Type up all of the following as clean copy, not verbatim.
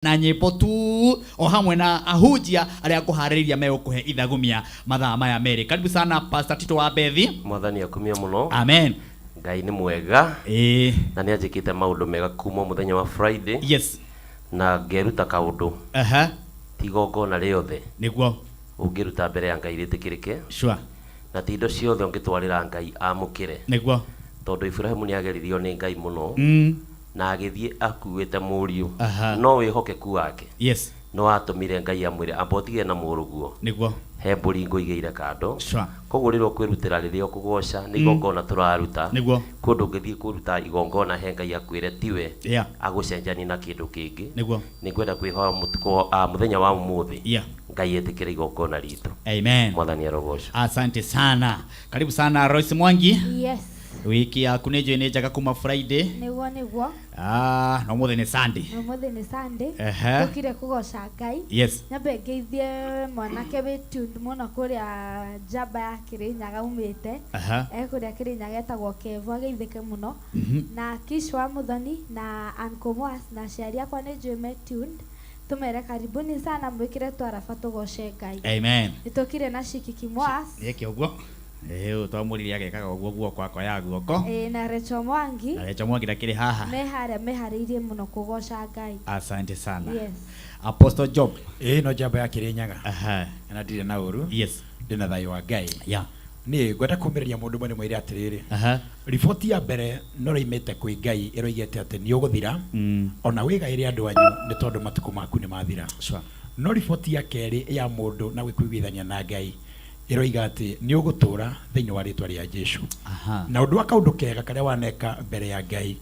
na nyĩmbo tu o hamwe na ahunjia arĩa kũharĩrĩria megũkũhe ithagumia mathaa maya merĩ. Karibu sana Pastor Tito wa Bethi. Mwathani akumia muno. Amen. Ngai nĩ mwega. Na nĩ anjĩkĩte maũndũ mega kuma mũthenya wa Friday. Yes. Na ngeruta kaũndũ. Tigongona rĩothe. Nĩguo. Ũngĩruta mbere ya Ngai rĩtĩkĩrĩke. Sure. Na ti indo ciothe ũngĩtwarĩra Ngai amũkĩre. Nĩguo. Tondũ Ibrahimu nĩ ageririo nĩ Ngai mũno. Na agĩthiĩ akuĩte mũriũ. No wĩhokeku wake. Yes. No atũmire Ngai amwĩre ambotige na mũrũguo. Nĩguo. He mbũri ngũigĩire kando. Sure. Koguo rĩrĩa kwĩrutĩra rĩrĩa ũkũgoca nĩ igongona tũraruta. Nĩguo. Kũndũ ũngĩthiĩ kũruta igongona he Ngai akwĩre tiwe. Yeah. Agũcenjania na kĩndũ kĩngĩ. Nĩguo. Nĩngwenda kwĩhoya mũthenya wa ũmũthĩ. Yeah. Ngai etĩkĩre igongona ritũ. Amen. Mwathani arogocwo. Asante sana. Karibu sana Royce Mwangi. Yes. Wiki yaku nĩ njaga kuma Friday. Nĩguo. No mũthĩ nĩ Sunday. No mũthĩ nĩ Sunday. Tũkire kũgoca Ngai. Yes. Nyambe ngeithie mwanake wĩtundu mũno kũrĩa njamba ya Kĩrĩnyaga umĩte. Kũrĩa Kĩrĩnyaga etagwo Kevo, ageithĩke mũno. Na Kishwa Muthoni na Uncle Moas na aciari akwa nĩ njũĩ me tuned. Tumere karibuni sana mwĩkĩre twaraba tũgoce Ngai. Amen. Nĩtũkire na Shikiki Moas. Yeke ũguo. Twamũrire agekaga ũguo guoko akwa ya guoko. Na Recho Mwangi. Na Recho Mwangi ndakĩrĩ haha. Meharĩirie mũno kũgoca Ngai. Asante sana. Yes. Apostle Job. No njamba ya Kĩrĩnyaga. Na ndirĩ na ũru. Yes. Ndĩna thayũ wa Ngai. Yeah. Nĩ ngwenda kũmĩrĩria mũndũ mũnene mwĩre atĩrĩrĩ. Riboti ya mbere no roimĩte kwĩ Ngai ĩroigĩte atĩ nĩ ũgũthira. Ona wĩgaĩre andũ anyu nĩ tondũ matukũ maku nĩ mathira. No riboti ya kerĩ ya mũndũ na gwĩkuithania na Ngai ĩroiga atĩ nĩ ũgũtũra thĩinĩ wa rĩtwa rĩa Jesũ. Na ũndũ wa kaũndũ kega karĩa waneka mbere ya Ngai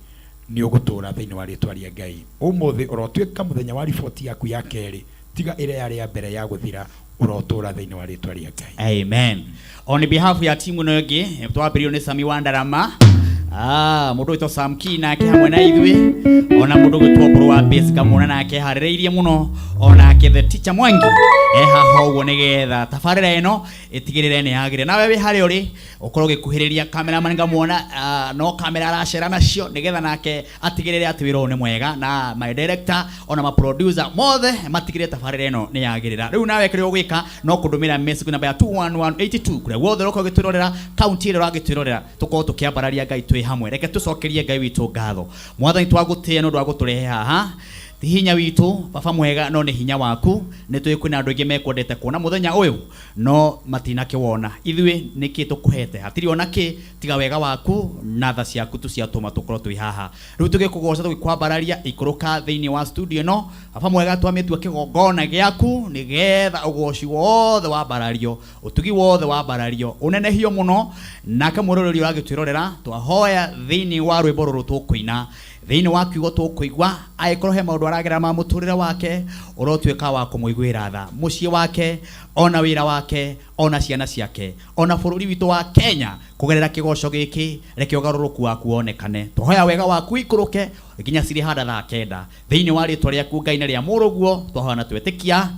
nĩ ũgũtũra thĩinĩ wa rĩtwa rĩa Ngai. Ũmũthĩ ũrotuĩka mũthenya wa riboti yaku ya kerĩ tiga ĩrĩa yarĩ ya mbere ya gũthira, ũrotura thĩinĩ wa rĩtwa rĩa Ngai. Amen. On behalf ya timu ĩno ĩngĩ twambĩrĩirio nĩ Sami Wandarama, mũndũ wĩtwo Sam Key nake hamwe na ithuĩ, ona mũndũ wĩtwo Mbũrũ wa Base kamwona nake harĩrĩirie mũno, onake the teacher Mwangi haha ũguo nĩgetha tabarĩra ĩno ĩtigĩrĩre nĩ yagĩrĩra. Nawe wĩ harĩa ũrĩ ũkorwo ũgĩkuhĩrĩria cameraman ngamwona no kamera aracera nacio nĩgetha nake atigĩrĩre atĩ wĩra ũyũ nĩ mwega, na my director ona ma producer mothe matigĩrĩre tabarĩra ĩno nĩ yagĩrĩra. Rĩu nawe kĩrĩa ũgwĩka no kũndũmĩra message namba ya 21182 kũrĩa wothe ũroka ũgĩtwĩrorera kaunti ĩrĩa ũragĩtwĩrorera, tũkorwo tũkĩambararia Ngai twĩ hamwe. Reke tũcokerie Ngai witũ ngatho. Mwathani twagũtĩĩa nĩ ũndũ wa gũtũrehe haha. Ti hinya witũ baba mwega no nĩ hinya waku. Nĩ tũĩ kwĩna andũ aingĩ mekwendete kuona mũthenya ũyũ no matinakĩwona. Ithuĩ nĩkĩ tũkũhete? Hatirĩ ona kĩ tiga wega waku na tha ciaku tũciatũma tũkorwo twĩ haha. Rĩu tũgĩkũgoca tũgĩkwambararia ikũrũka thĩinĩ wa studio no baba mwega twamĩtua kĩgongona gĩaku nĩgetha ũgoci wothe wambarario, ũtugi wothe wambarario, ũnenehio mũno, nake mũrũrĩri ũragĩtwĩrorera twahoya thĩinĩ wa rwĩmbo rũrũ tũkũina thĩinĩ wa kiugo tũkũigua agĩkorwo he maũndũ aragerera ma mũtũrĩre wake, ũrotuĩka wa kũmũiguĩra tha mũciĩ wake, ona wĩra wake, ona ciana ciake, ona bũrũri witũ wa Kenya kũgerera kĩgoco gĩkĩ. Reke ũgarũrũku waku wonekane. Tũhoya wega waku ikũrũke nginya cirĩ handa thaa kenda thĩinĩ wa rĩtwa rĩaku Ngai na rĩa mũrũguo twahoya na twetĩkia.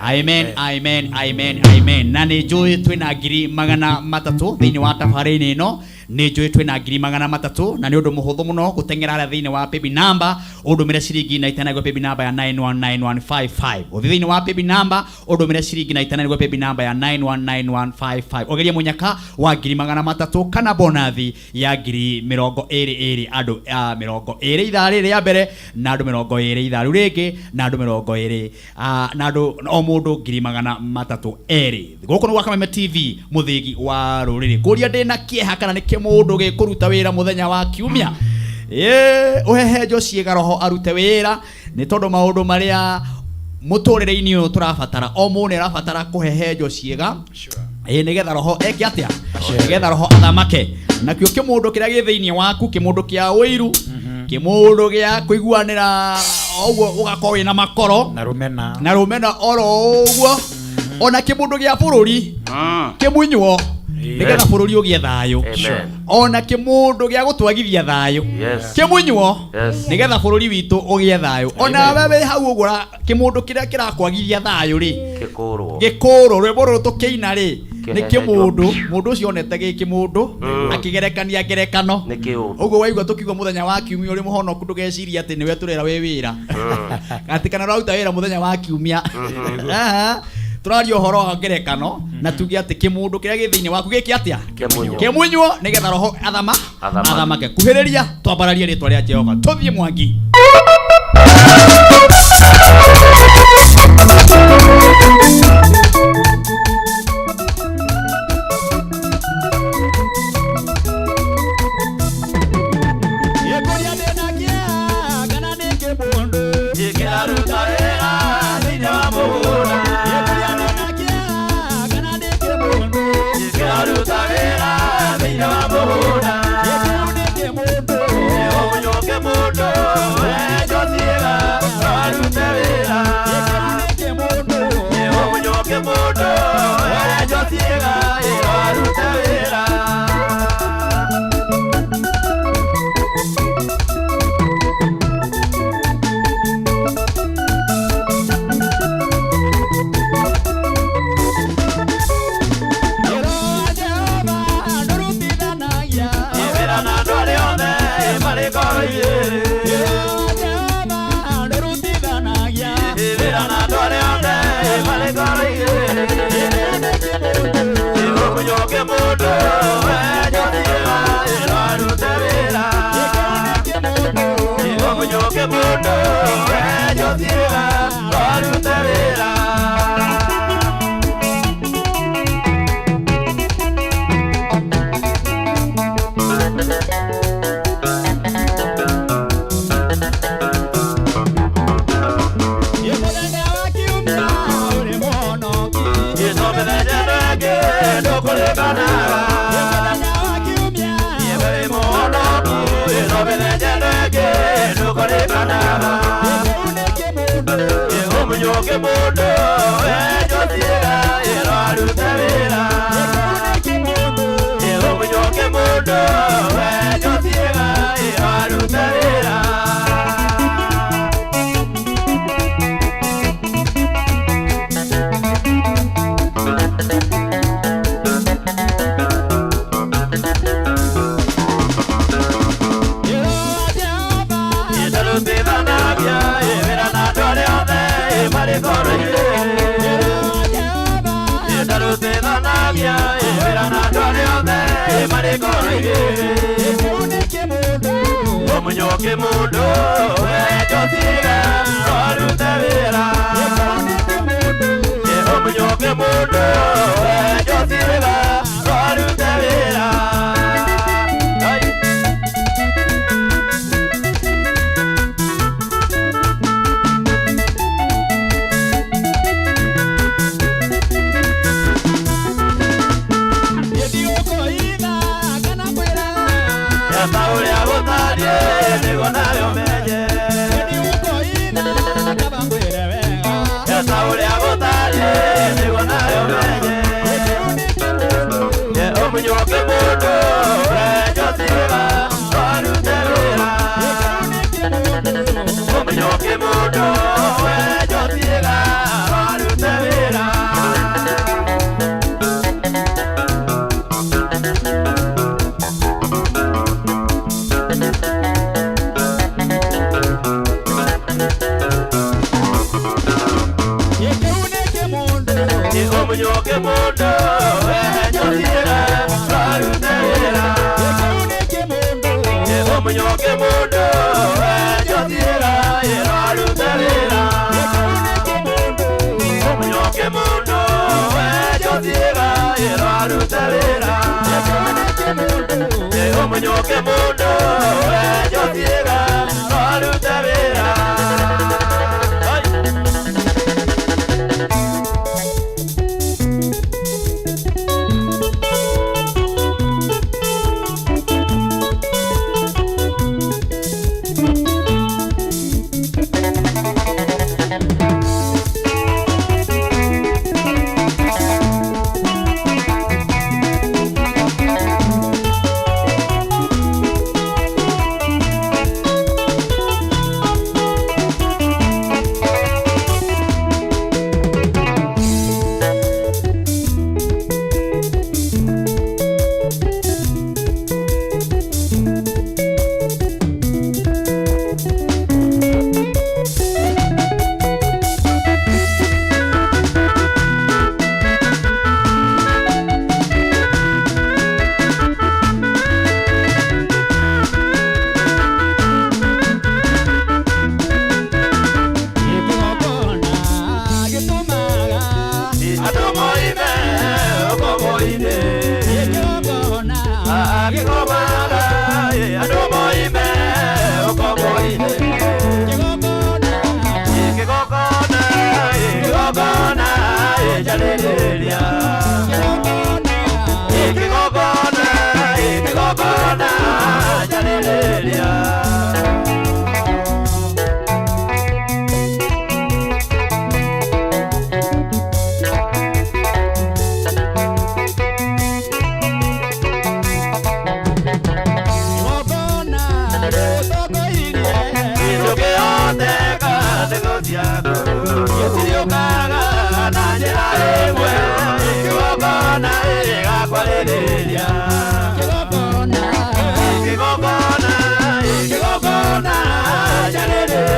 Amen, amen, amen, amen. Na nĩ njũĩ twĩna 300 thĩinĩ wa tabarĩra ĩno, nĩ njũĩ twĩna 300 na nĩ ũndũ mũhũthũ mũno gũteng'era harĩa thĩinĩ wa paybill number ũndũmĩre ciringi na itana paybill number ya 919155. Ũthiĩ thĩinĩ wa paybill number ũndũmĩre ciringi na itana paybill number ya 919155. Ũgerie mũnyaka wa 300 kana bonathi ya 20 andũ 20 ithaa rĩrĩ rĩa mbere, na andũ 20 ithaa rĩu rĩngĩ, na andũ 20 na andũ mũndũ 300 gũkũ nĩ Kameme TV mũthĩgi wa rũrĩrĩ. Kũria ndĩ na kĩeha kana nĩ kĩmũndũ gĩkũruta wĩra mũthenya wa kiumia ũhehenjo ciĩga roho arute wĩra, nĩ tondũ maũndũ marĩa mũtũrĩre-inĩ ũyũ tũrabatara o mũndũ arabatara kũhehenjo ciĩga nĩgetha roho eke atĩa, nĩgetha roho athamake. Nakĩo kĩmũndũ kĩrĩa gĩ thĩinĩ waku, kĩmũndũ kĩa ũiru, kĩmũndũ gĩa kũiguanĩra ũguo ũgakorwo wĩna makoro na rũmena oro ũguo, ona kĩmũndũ gĩa bũrũri kĩmunywo nigetha bururi ugie thayo ona kimundu gia gutwagithia thayo kimunywo nigetha bururi witu ugie thayo ona wewe hau ugura kimundu kiria kirakwagithia thayo ri gikuru rwimbo ruru tukiina ri ni kimundu mundu ucio onete giki mundu akigerekania ngerekano uguo waigua tukiuga muthenya wa kiumia uri muhonoku ndugeciria ati niwe turera we wira ati kana rauta wira muthenya wa kiumia turaria uhoro wa ngerekano na tuge ati kimundu kiria githiini waku giki atia kimunywo nigetha roho athamake kuhiriria twambararie ritwa ria Jehova tuthie Mwangi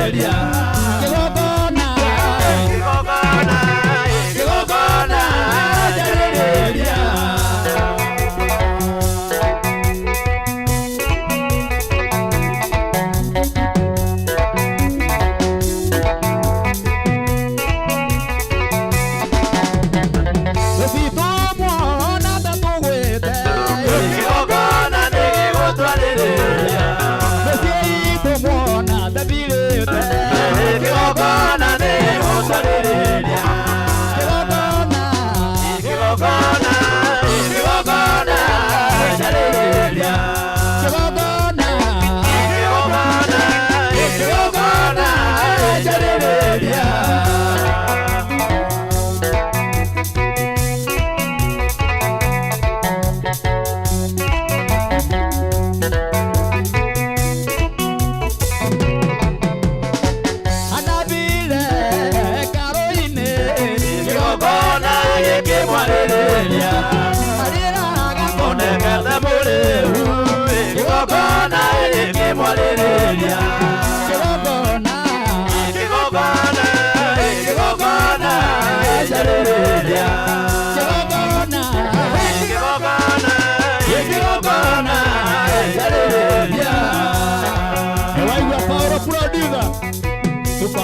jarĩrĩria kĩgongona kĩgongona jarĩrĩria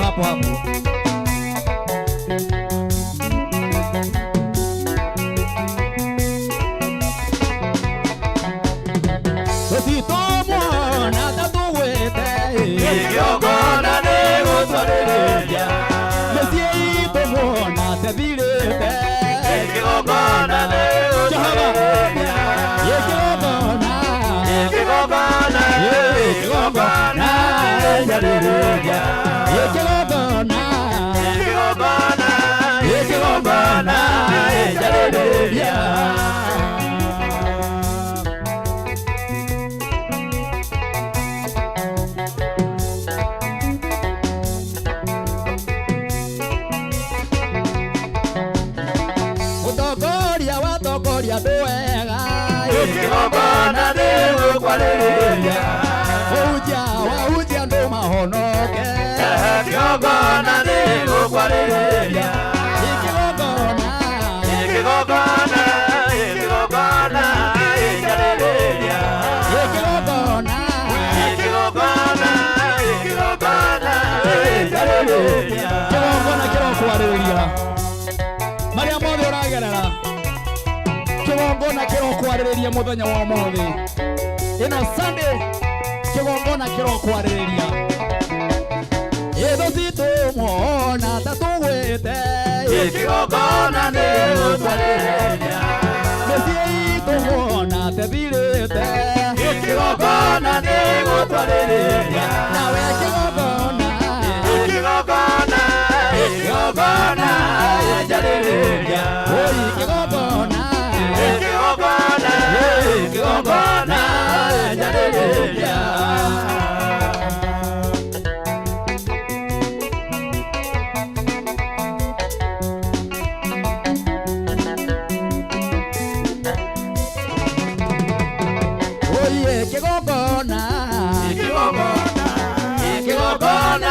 hapo hapo. Tũtitomona ta tũgwĩte igongona nĩ gũtwarĩrĩria mĩciĩ itũ muona tethirĩte igongona nĩ gũtwarĩrĩria igongona igongona igongona jarĩrĩria igongona igongona igongona jarĩrĩria igongona nĩ gũkwarĩrĩria ũhunjia andũ mahonoke igongona nĩ gũkwarĩrĩria igongona igongona igongona jarĩrĩria igongona igongona igongona jarĩrĩria igongona kĩrokwarĩrĩria marĩa mothe ũragerera kĩgongona kĩrokwarĩrĩria mũthenya wa ũmũthĩ ĩno Sunday kĩgongona kĩrokwarĩrĩria tũtitomona ta tũgwĩte kĩgongona nĩ gũtwarĩrĩria mĩciĩ itũ muona tethirĩte kĩgongona nĩ gũtwarĩrĩria nawe kĩgongona kĩgongona kĩgongona jarĩrĩria kĩgongona igongona igongona jarĩrĩria oye igongona igongona igongona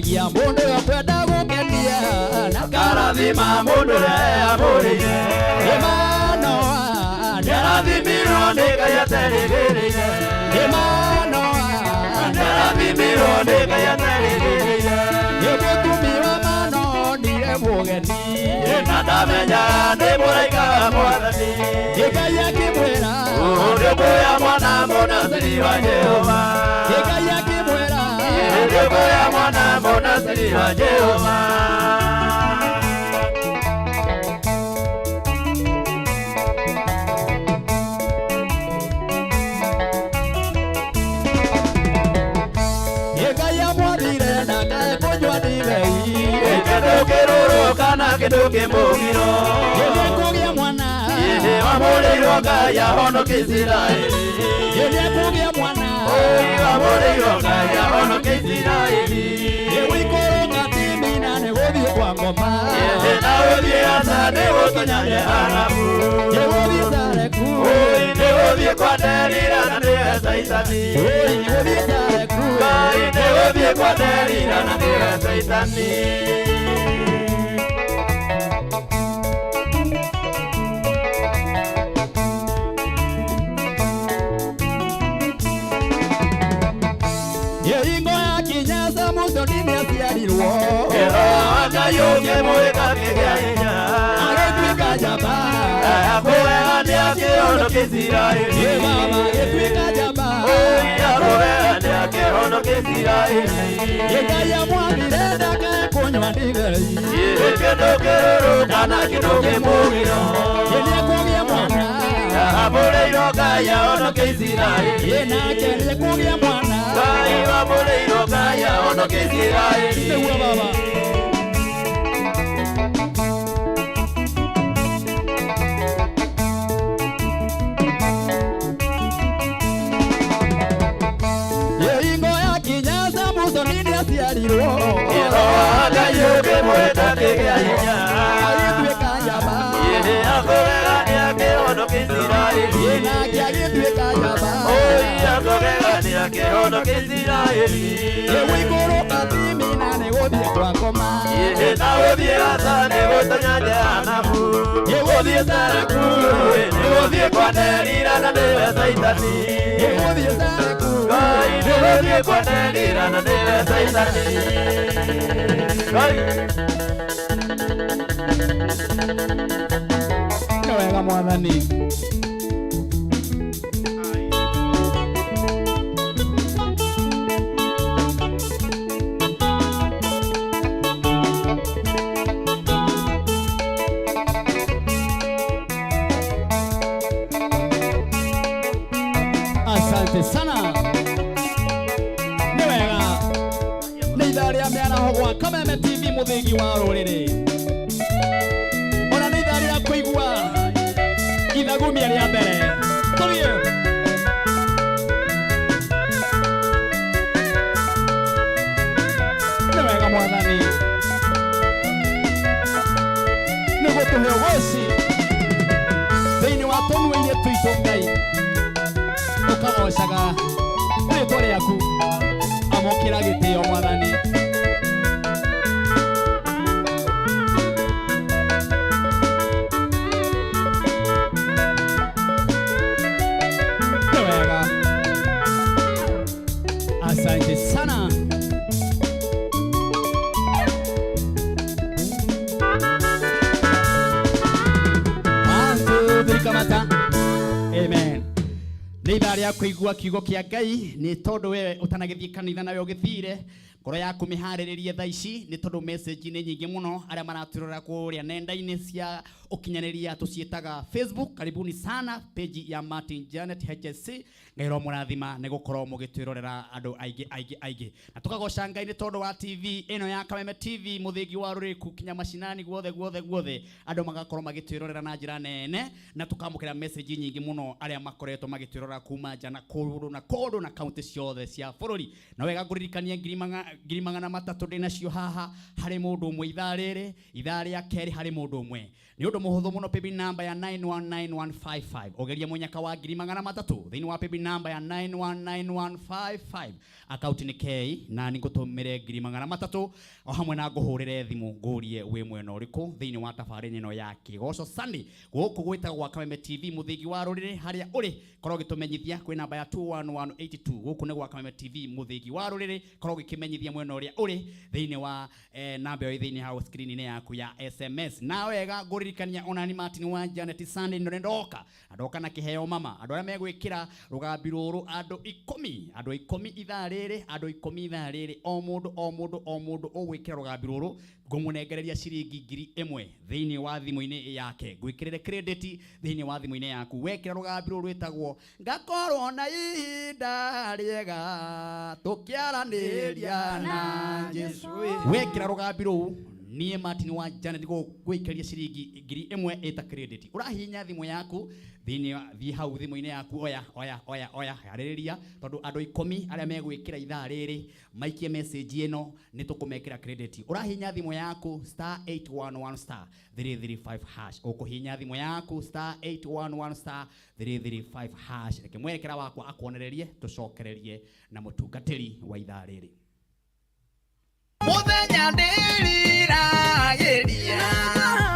Ndeithagia mundu yokwenda gukenia na karathima mundu ria amuriire Emanoa ndarathimirwo ni Ngai aterĩgĩrĩire Emanoa ndarathimirwo ni Ngai aterĩgĩrĩire Mũtumi wa Manoa nire mũgeni na ndamenyaga nĩ mũraika wa Mwathani Ngai akĩmwĩra ndĩmwoya mwana mũnaciri wa Jehova Ngai akĩmwĩra ndĩmwoya mwana mũnaciri wa Jehova Ngai amwathire na ngakũnyua ndibei kĩndũ kĩrũrũ kana kĩndũ kĩmũgiro kũgĩa mwana wamũrĩirwo Ngai ahonokie Isiraeli kũgĩa mwana wamũrĩirwo Ngai ahonokie Isiraeli wĩikũrũka timina nĩ gũthiĩ kwa ngoma na gũthiĩ Asa nĩ gũtonya Jehanamu gũthiĩ Zareku nĩ gũthiĩ kwa Delila na nĩwe Saitani gũthiĩ Zareku nĩ gũthiĩ kwa Delila na nĩwe Saitani Ingo ya kinyasa muso nini asiarirwo Ngai ũngĩmwĩka kĩgĩa hinya agĩtuĩka njamba akwega nĩ akĩhonokia Isiraeli mama agĩtuĩka njamba akwega nĩ akĩhonokia Isiraeli Ngai amwathire ndakae kũnyua ndibei kĩndũ kĩrũrũ kana kĩndũ kĩmũgiro nĩekũgĩa mwana amũrĩirwo Ngai ahonokie Isiraeli nake nĩekũgĩa mwana Ngai amũrĩirwo Ngai ahonokie Isiraeli nĩguo baba Ingo ya kinyasa muso nini asiarirwo Ngai ũngĩmwĩka kĩgĩa hinya agĩtuĩka njamba akwega nĩ akĩhonokia Isiraeli nake agĩtuĩka njamba akwega nĩ akĩhonokia Isiraeli wĩikũrũka timina nĩ gũthiĩ kwa ngoma na gũthiĩ Asa nĩ gũtonya Jehanamu gũthiĩ Zareku nĩ gũthiĩ kwa Delila na nĩwe Saitani gũthiĩ Zareku nĩ gũthiĩ kwa Delila na nĩwe Saitani nĩ wega Mwathani Asante sana nĩ wega nĩ ithaa rĩa mĩaraho gwa Kameme TV mũthĩgi wa rũrĩrĩ ona nĩ ithaa rĩa kũigua ithagumia rĩa mbere tũthiĩ nĩ wega Mwathani nĩ gũtũhe ũgooci thĩinĩ wa tũnua-inĩ twitũ Ngai ũkagocaga rĩtwa rĩaku amũkĩra gĩtĩo Mwathani nĩ wega asante sana kamata amen nĩ ithaa rĩa kũigua kiugo kĩa Ngai nĩ tondũ we ũtanagĩthiĩ kanitha nawe ũgĩthire ngoro yaku mĩharĩrĩrie thaa ici nĩ tondũ message nĩ nyingĩ mũno arĩa maratũrora kũrĩa nenda-inĩ cia ũkinyanĩria tũciĩtaga Facebook karibuni sana page ya Martin Janet HSC Ngai ro mũrathima nĩ gũkorwo mũgĩtwĩrorera andũ aingĩ na tũkagoca Ngai nĩ tondũ wa TV ĩno ya Kameme TV mũthĩgi wa rũrĩrĩ kukinya macinani guothe andũ magakorwo magĩtwĩrorera na njĩra nene na tũkamũkĩra message nyingĩ mũno arĩa makoretwo magĩtwĩrorera kuma nja na kũndũ na kaunti ciothe cia bũrũri na wega ngũririkania 300 ndinacio haha harĩ mũndũ ũmwe ithaa rĩrĩ, ithaa rĩa kerĩ harĩ mũndũ ũmwe. Nĩ ũndũ mũhũthũ mũno paybill number ya 919155 ogeria mũnyaka wa 300 thĩinĩ wa paybill number ya 919155 account nĩ K na nĩngũtũmĩre 300 o hamwe na ngũhũrĩre thimũ ngũrie wĩ mwena ũrĩkũ thĩinĩ wa tabarĩra ĩno ya Kĩgoco Sunday gũkũ gwĩtagwo gwa Kameme TV mũthĩgi wa rũrĩrĩ harĩa ũrĩ korwo gĩtũmenyithia kwĩ namba ya 21182 gũkũ nĩ gwa Kameme TV mũthĩgi wa rũrĩrĩ korwo gĩkĩmenyithia mwena ũrĩa ũrĩ thĩinĩ wa namba ĩyo thĩinĩ ha screen-inĩ yaku ya SMS. Na wega ngũririkania onani Martin wa Janet Sunday ndoka ndoka na kĩheo mama andũ arĩa megwĩkĩra rũgambi rũrũ andũ 10 ithaa rĩrĩ andũ 10 ithaa rĩrĩ o mũndũ ũgwĩkĩra rũgambi rũrũ ngũmũnengereria ciringi 1000 thĩinĩ wa thimũ-inĩ yake gwĩkĩrĩre credit thĩinĩ wa thimũ-inĩ yaku wekĩra rũgambi rũrũ rwĩtagwo ngakorwo na ihinda rĩega tũkĩaranĩria na Jesũ. Wekĩra rũgambi rũu niĩ Martin wa Janet gwĩkĩria ciringi 1000 eta credit ũrahihinya thimũ yaku thĩinĩ hau thimũ-inĩ yaku oya harĩrĩria tondũ andũ 10 arĩa megwĩkĩra ithaa rĩrĩ maikie message ĩno nĩ tũkũmekĩra credit. Ũrahihinya thimũ yaku *811 335 hash ũkũhihinya thimũ yaku *811 335 hash reke mwerekera wakwa akuonererie tũcokererie na mũtungatĩri wa ithaa rĩrĩ. Muthenya ndiriragiria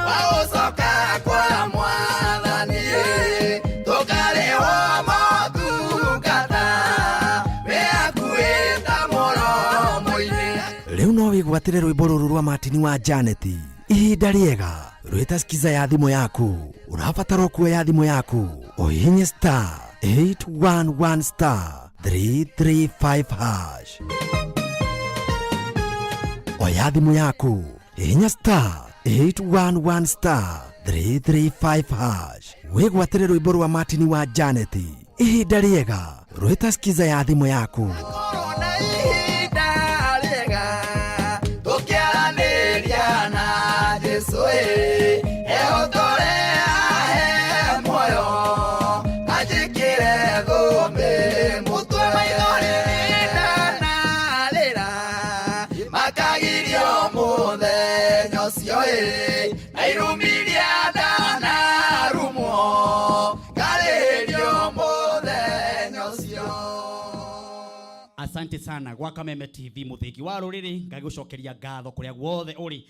wa ucoka kwa Mwathani tukarĩhwo motungata meakuĩta mũromo-inĩ. Rĩu no wĩgwatĩre rwĩmbo rũrũ rwa Martin wa Janet ihinda rĩega rwĩta skiza ya thimũ yaku. Ũrabatara kuoya thimũ yaku ũhihinye *811 335 hash. Oya thimũ yaku hihinya *811 335 hash wĩgwatĩre rwĩmbo rwa Martin wa Janet ihinda rĩega rwĩta skiza ya thimũ yaku. Tũkĩaranĩria na Jesũ ehotore ahe muoyo anjĩkĩre thũmbĩ mũtwe maithori ndanarĩra makagirio mũthenya ũcio na irumiria ndanarumwo ngarĩrio mũthenya ũcio. Asante sana gwa Kameme TV mũthĩgi wa rũrĩrĩ ngagũcokeria ngatho kũrĩa guothe ũrĩ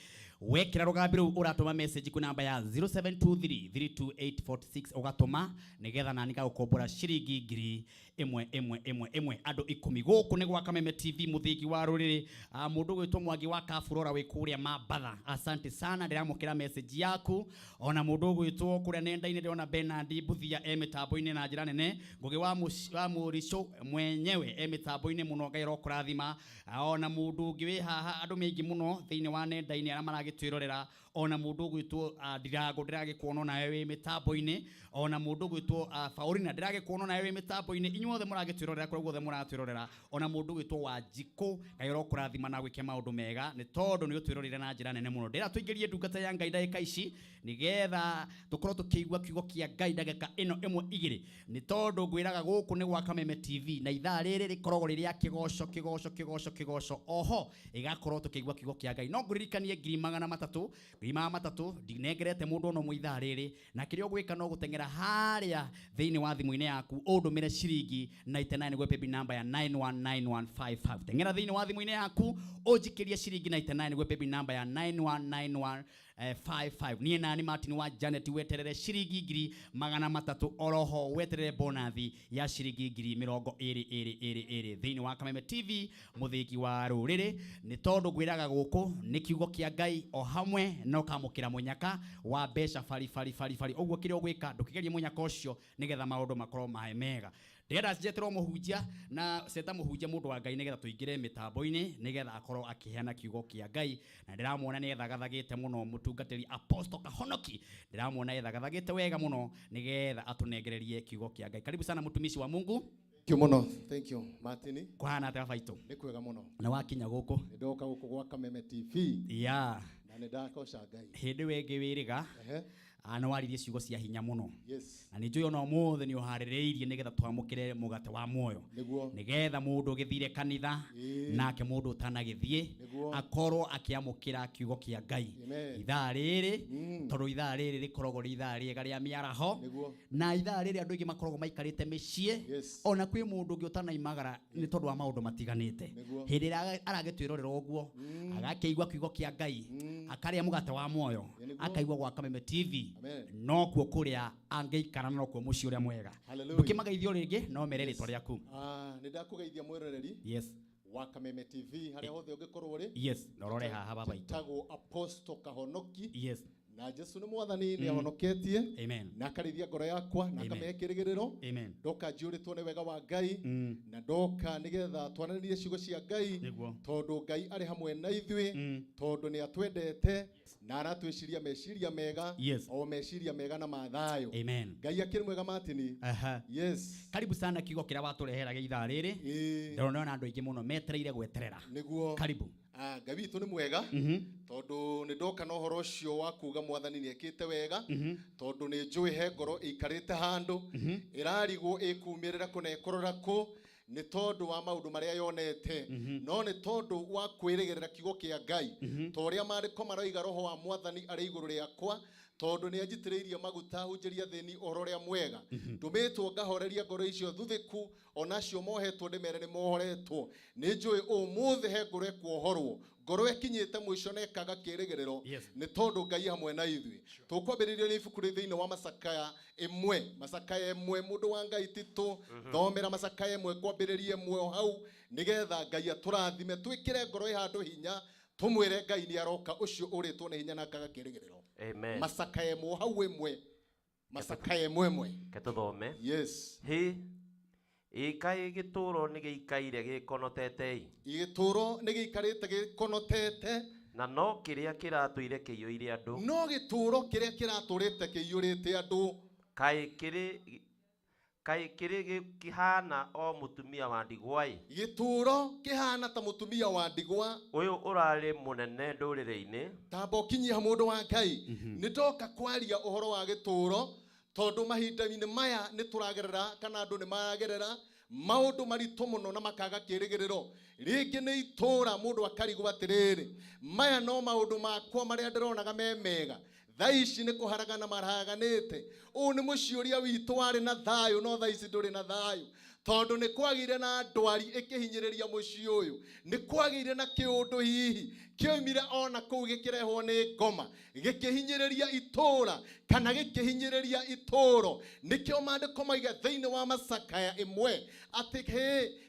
wekĩra rũgambi rũu ũratũma message ku namba ya 0723328446 ũgatũma nĩgetha nani gagũkombora ciringi 1000 andũ 10 gũkũ nĩ gwa Kameme TV mũthĩgi wa rũrĩrĩ mũndũ gwĩtwo Mwangi wa Kabũrora wĩ kũrĩa Mambatha. Asante sana ndiramũkĩra message yaku. Ona mũndũ gwĩtwo kũrĩa nenda-inĩ ndĩrona Bernard Mbuthia mĩtambo-inĩ na njĩra nene Ngũgĩ wa Mũricho mwenyewe mĩtambo-inĩ mũno Ngai rokũrathima. Ona mũndũ ũngĩ wĩ haha andũ maingĩ mũno thĩinĩ wa nenda-inĩ arĩa maragĩtwĩrorera. Ona mũndũ gwĩtwo Ndirango ndĩragĩkuona nawe wĩ mĩtambo-inĩ. Ona mũndũ gwĩtwo Faurina ndĩragĩkuona nawe wĩ mĩtambo-inĩ. Inyuothe mũragĩtwĩrorera kũrĩa guothe mũratwĩrorera. Ona mũndũ gwĩtwo Wanjikũ Ngai rokũrathima na gwĩke maũndũ mega nĩ tondũ nĩ ũtwĩrorire na njĩra nene mũno. Ndĩra tũingĩrie ndungata ya Ngai ndagĩka ici nĩgetha tũkorwo tũkĩigua kiugo kĩa Ngai ndagĩka ĩno ĩmwe igĩrĩ nĩ tondũ ngwĩraga gũkũ nĩ gwa Kameme TV na ithaa rĩrĩ rĩkoragwo rĩrĩa kĩgoco oho ĩgakorwo tũkĩigua kiugo kĩa Ngai. No ngũririkanie 300 ndinengerete mũndũ ono mũithaa rĩrĩ na kĩrĩa ũgwĩka no gũteng'era harĩa thĩinĩ wa thimũ-inĩ yaku ũndũmĩre ciringi 99 gwe paybill number ya 919155. Teng'era thĩinĩ wa thimũ-inĩ yaku ũnjikĩrie ciringi 99 gwe paybill number ya 919155. Niĩ nani Martin wa Janet weterere ciringi 300 oroho weterere bonathi ya ciringi 20 thĩinĩ wa Kameme TV mũthĩgi wa rũrĩrĩ nĩ tondũ ngwĩraga gũkũ nĩ kiugo kĩa Ngai o hamwe no kamũkĩra mũnyaka wa mbeca bari ũguo kĩrĩa ũgwĩka ndũkĩgerie mũnyaka ũcio nĩgetha maũndũ makorwo mahe mega. Ndĩrenda njeterwo mũhunjia na seta mũhunjia mũndũ wa Ngai nĩgetha tũingĩre mĩtambo-inĩ nĩgetha akorwo akĩheana kiugo kĩa Ngai na ndĩramuona nĩgetha gathagĩte mũno mũtungatĩri Apostle Kahonoki ndĩramuona ethagathagĩte wega mũno nĩgetha atũnengererie kiugo kĩa Ngai. Karibu sana mũtumishi wa Mungu. Thank you Martin. Kuhana atĩa baito? Nĩ kwega mũno. Na wakinya gũkũ? Ndoka gũkũ gwa Kameme TV. Yeah. Na hindi wengi wiriga ana waririe ciugo cia hinya muno na ni njui ona umuthe ni uhaririirie nigetha twamukire mugate wa muoyo nigetha mundu githire kanitha nake mundu utanagithie akorwo akiamukira kiugo kia Ngai ithaa riri tondu ithaa riri rikoragwo ri ithaa riega ria miaraho na ithaa riri andu ingi makoragwo maikarite micii ona kwi mundu ungi utanaimagara ni tondu wa maundu matiganite hindi aragitwirorera uguo agakeigua kiugo kia Ngai akaria mugate wa muoyo akaigua gwa Kameme TV no kuo kuria angeikara no kuo muci uria mwega ukimageithio ringi no merere ritwa riaku ni ndakugeithia mwiroreri wa Kameme TV haria hothe ungikorwo ri norore haha baba itu tago Apostle Kahonoki na Jesu ni mwathani ni ahonoketie na akarithia ngoro yakwa na akamehe kirigiriro ndoka njiuritwo ni wega wa Ngai na ndoka nigetha twananirie ciugo cia Ngai tondu Ngai ari hamwe na ithui tondu ni atwendete na aratwiciria meciria mega o meciria mega na mathayo Ngai akiri mwega Martin karibu sana kiugo kiria waturehera ithaa riri ndona andu aingi muno metereire gweterera karibu Ngai witu ni mwega tondu ni ndoka na uhoro ucio wa kuga mwathani ni ekite wega tondu ni njui he ngoro ikarite handu irarigwo ikumirira kunekorora ku ni tondu wa maundu maria yonete no ni tondu wa kwirigirira kiugo kia Ngai toria mariko maroiga roho wa mwathani ari iguru riakwa tondu ni ajitiriirie maguta hunjiria thini uhoro ria mwega tumitwo ngahoreria ngoro icio thuthiku onacio mohetwo ndimere ni mohoretwo ni njui umuthe he ngoro ekuohorwo ngoro ekinyite mwisho na ekaga kirigiriro ni tondu Ngai hamwe na ithui tukwambiriria ni ibuku thiini wa Masakaya imwe mundu wa Ngai titu thomera Masakaya imwe kwambiriria imwe hau nigetha Ngai aturathime twikire ngoro ihandu hinya tumwire Ngai ni aroka ucio uritwo ni hinya na akaga kirigiriro Masakaya imwe hau imwe Masakaya imwe ketuthome ikai gituro ni giikaire gikonotete igituro ni giikarite gikonotete na no kiria kiratuire kiyuire andu no gituro kiria kiraturite kiyurite andu kai kiri kihana o mutumia wa ndigwai gituro kihana ta mutumia wa ndigwa uyu urari munene ndurire-ini tamba ukinyia mundu wa Ngai ni ndoka kwaria uhoro wa gituro tondu mahinda-ini maya ni turagerera kana andu ni maragerera maundu maritu muno na makaga kirigiriro ringi ni itura mundu akarigwa atiriri maya no maundu makwa maria ndironaga memega thaici ni kuharagana maraganite u ni muciuria witu wari na thayu no thaici nduri na thayu tondu ni kwagire na ndwari ikihinyiriria muci uyu ni kwagire na kiundu hihi kioimire ona kuu gikirehwo ni ngoma gikihinyiriria itura kana gikihinyiriria ituro nikio mandiko maiga thiini wa Masakaya imwe ati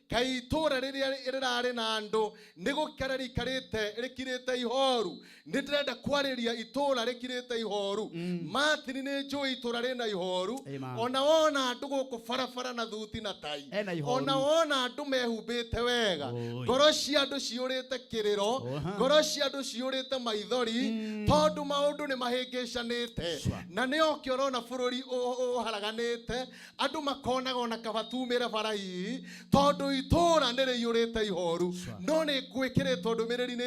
kai itura riria rirari na andu ni gukara rikarite rikirite ihoru ni ndirenda kwariria itura rikirite ihoru Martin ni njui itura rina ihoru ona wona andu guku barabara na thuti na tai ona wona andu mehumbite wega ngoro cia andu ciurite kiriro ngoro cia andu ciurite maithori tondu maundu ni mahingicanite na ni okiorona bururi uharaganite andu makonaga ona kabatumire barai tondu itura ni riyurite ihoru no ni ngwikiritwo ndumiriri ni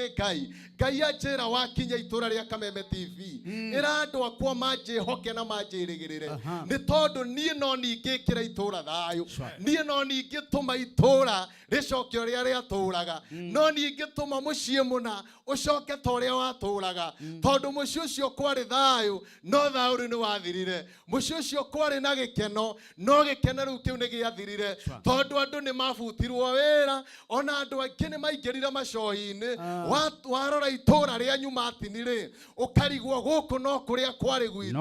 Ngai anjira wakinya itura ria Kameme TV ira andu akwa manjihoke na manjirigirire ni tondu nie no ningikira itura thayu nie no ningituma itura ricoke uria riaturaga no ningituma mucie muna ucoke ta uria waturaga tondu mucie ucio kwari thayu no thayu ni wathirire mucie ucio kwari na gikeno no gikeno riu kiu ni giathirire tondu andu ni mabutirwo wira ona andu angi ni maingirire macohi-ini warora itura ria nyumatinire ukarigwo guku no kuria kwari gwitu